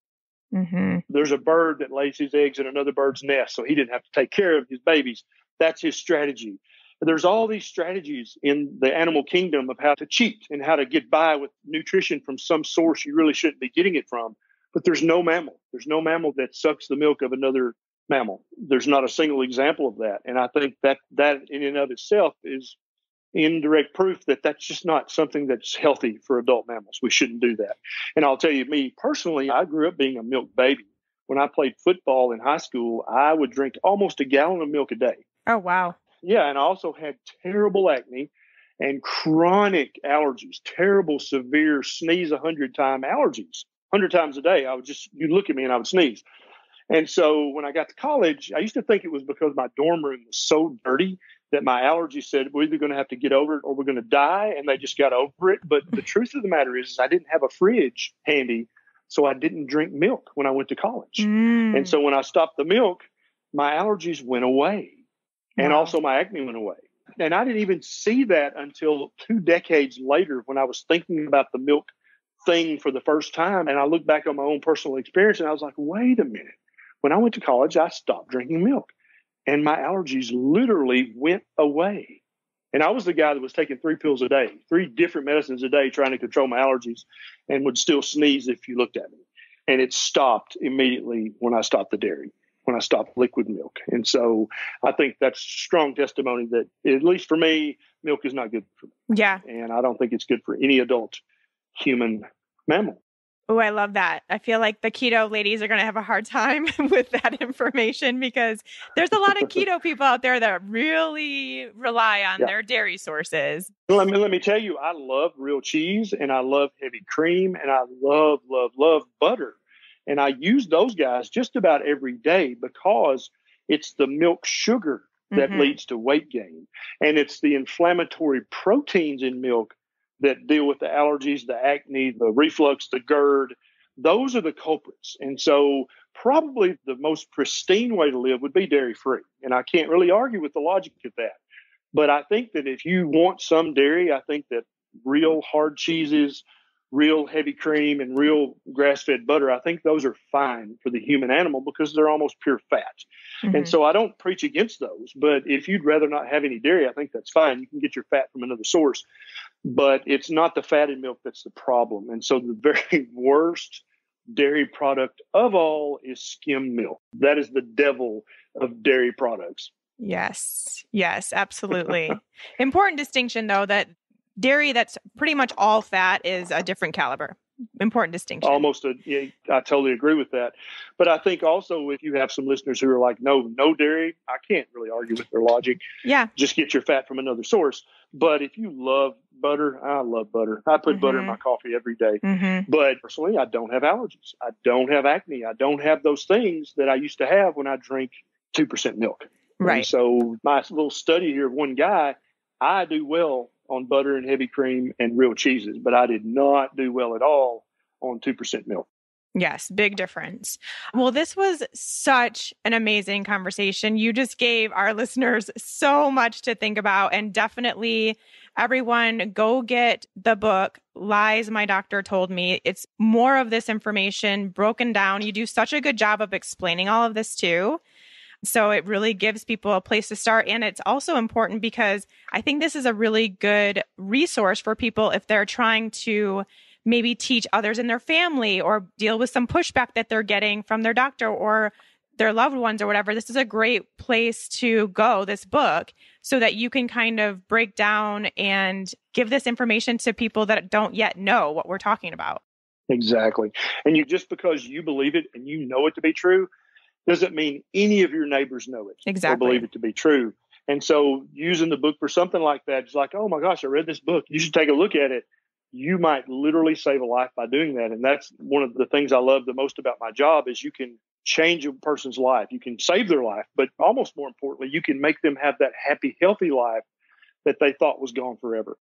There's a bird that lays his eggs in another bird's nest, so he didn't have to take care of his babies. That's his strategy. There's all these strategies in the animal kingdom of how to cheat and how to get by with nutrition from some source you really shouldn't be getting it from. But there's no mammal. There's no mammal that sucks the milk of another mammal. There's not a single example of that. And I think that in and of itself is indirect proof that that's just not something that's healthy for adult mammals. We shouldn't do that. And I'll tell you, me personally, I grew up being a milk baby. When I played football in high school, I would drink almost a gallon of milk a day. Oh, wow. Yeah. And I also had terrible acne and chronic allergies, terrible, severe sneeze 100-time allergies. 100 times a day, you'd look at me and I would sneeze. And so when I got to college, I used to think it was because my dorm room was so dirty that my allergy said, we're either going to have to get over it or we're going to die. And they just got over it. But the truth of the matter is I didn't have a fridge handy, so I didn't drink milk when I went to college. And so when I stopped the milk, my allergies went away. And also my acne went away. And I didn't even see that until 2 decades later when I was thinking about the milk thing for the first time. And I look back on my own personal experience and I was like, wait a minute. When I went to college, I stopped drinking milk and my allergies literally went away. And I was the guy that was taking 3 pills a day, 3 different medicines a day, trying to control my allergies and would still sneeze if you looked at me. And it stopped immediately when I stopped the dairy, when I stopped liquid milk. And so I think that's strong testimony that, at least for me, milk is not good for me. Yeah. And I don't think it's good for any adult human mammal. Oh, I love that. I feel like the keto ladies are going to have a hard time with that information, because there's a lot of keto people out there that really rely on their dairy sources. Let me tell you, I love real cheese, and I love heavy cream, and I love, love, love butter. And I use those guys just about every day because it's the milk sugar that leads to weight gain. And it's the inflammatory proteins in milk that deal with the allergies, the acne, the reflux, the GERD. Those are the culprits. And so probably the most pristine way to live would be dairy-free. And I can't really argue with the logic of that. But I think that if you want some dairy, I think that real hard cheeses, real heavy cream, and real grass-fed butter, I think those are fine for the human animal because they're almost pure fat. And so I don't preach against those. But if you'd rather not have any dairy, I think that's fine. You can get your fat from another source. But it's not the fat in milk that's the problem. And so the very worst dairy product of all is skim milk. That is the devil of dairy products. Yes. Yes, absolutely. Important distinction, though, that dairy that's pretty much all fat is a different caliber. Important distinction. I totally agree with that. But I think also if you have some listeners who are like, no dairy, I can't really argue with their logic. Yeah. Just get your fat from another source. But if you love butter, I love butter. I put butter in my coffee every day. But personally, I don't have allergies. I don't have acne. I don't have those things that I used to have when I drink 2% milk. Right. And so my little study here of one guy, I do well on butter and heavy cream and real cheeses, but I did not do well at all on 2% milk. Yes, big difference. Well, this was such an amazing conversation. You just gave our listeners so much to think about, and definitely everyone go get the book, Lies My Doctor Told Me. It's more of this information broken down. You do such a good job of explaining all of this too. So it really gives people a place to start. And it's also important because I think this is a really good resource for people if they're trying to maybe teach others in their family or deal with some pushback that they're getting from their doctor or their loved ones or whatever. This is a great place to go, this book, so that you can kind of break down and give this information to people that don't yet know what we're talking about. Exactly. And just because you believe it and you know it to be true, doesn't mean any of your neighbors know it or believe it to be true. And so using the book for something like that, it's like, oh my gosh, I read this book. You should take a look at it. You might literally save a life by doing that. And that's one of the things I love the most about my job is you can change a person's life. You can save their life, but almost more importantly, you can make them have that happy, healthy life that they thought was gone forever.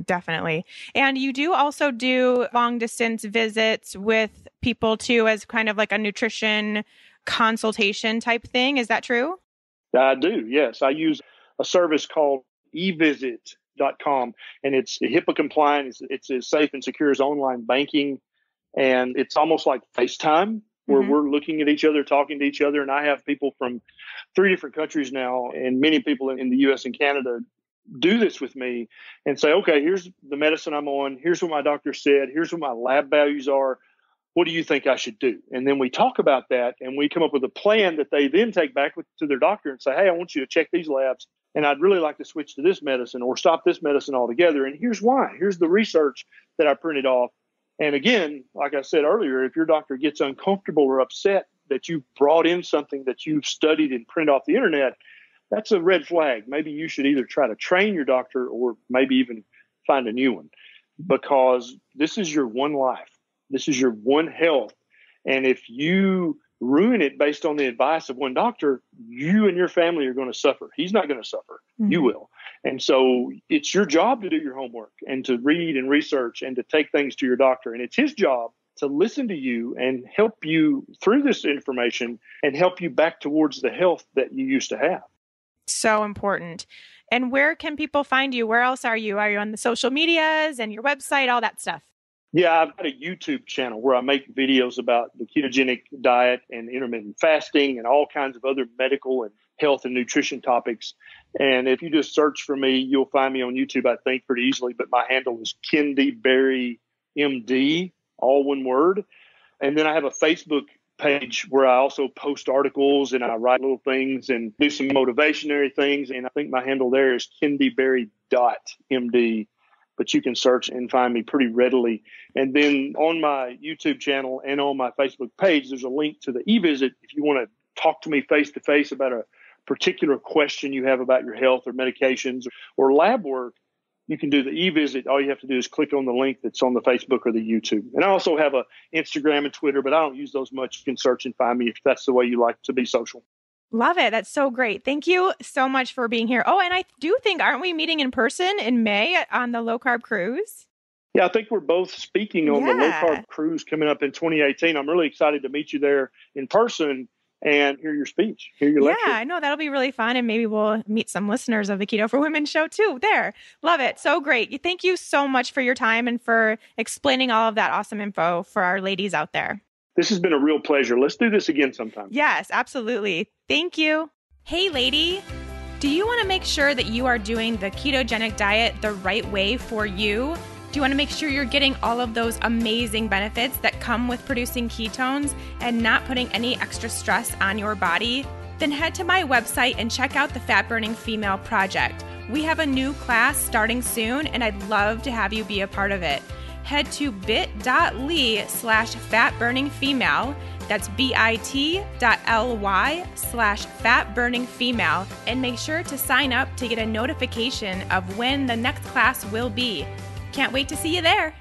Definitely. And you do also do long distance visits with people too, as kind of like a nutrition consultation type thing. Is that true? I do. Yes. I use a service called evisit.com, and it's HIPAA compliant. It's as safe and secure as online banking. And it's almost like FaceTime where we're looking at each other, talking to each other. And I have people from 3 different countries now, and many people in the US and Canada do this with me and say, okay, here's the medicine I'm on. Here's what my doctor said. Here's what my lab values are. What do you think I should do? And then we talk about that and we come up with a plan that they then take back to their doctor and say, hey, I want you to check these labs and I'd really like to switch to this medicine or stop this medicine altogether. And here's why. Here's the research that I printed off. And again, like I said earlier, if your doctor gets uncomfortable or upset that you brought in something that you've studied and printed off the internet, that's a red flag. Maybe you should either try to train your doctor or maybe even find a new one, because this is your one life. This is your one health. And if you ruin it based on the advice of one doctor, you and your family are going to suffer. He's not going to suffer. You will. And so it's your job to do your homework and to read and research and to take things to your doctor. And it's his job to listen to you and help you through this information and help you back towards the health that you used to have. So important. And where can people find you? Where else are you? Are you on the social medias and your website, all that stuff? Yeah, I've got a YouTube channel where I make videos about the ketogenic diet and intermittent fasting and all kinds of other medical and health and nutrition topics. And if you just search for me, you'll find me on YouTube, I think, pretty easily. But my handle is Kendi Berry MD, all one word. And then I have a Facebook page where I also post articles and I write little things and do some motivationary things. And I think my handle there is kendyberry.md, but you can search and find me pretty readily. And then on my YouTube channel and on my Facebook page, there's a link to the e-visit. If you want to talk to me face to face about a particular question you have about your health or medications or lab work, you can do the e-visit. All you have to do is click on the link that's on the Facebook or the YouTube. And I also have a Instagram and Twitter, but I don't use those much. You can search and find me if that's the way you like to be social. Love it. That's so great. Thank you so much for being here. Oh, and I do think, aren't we meeting in person in May on the low carb cruise? Yeah, I think we're both speaking on the low carb cruise coming up in 2018. I'm really excited to meet you there in person and hear your speech, hear your lecture. Yeah, I know that'll be really fun. And maybe we'll meet some listeners of the Keto for Women show too. There. Love it. So great. Thank you so much for your time and for explaining all of that awesome info for our ladies out there. This has been a real pleasure. Let's do this again sometime. Yes, absolutely. Thank you. Hey, lady. Do you want to make sure that you are doing the ketogenic diet the right way for you? Do you want to make sure you're getting all of those amazing benefits that come with producing ketones and not putting any extra stress on your body? Then head to my website and check out the Fat Burning Female Project. We have a new class starting soon, and I'd love to have you be a part of it. Head to bit.ly/fatburningfemale. That's bit.ly/fatburningfemale. And make sure to sign up to get a notification of when the next class will be. Can't wait to see you there.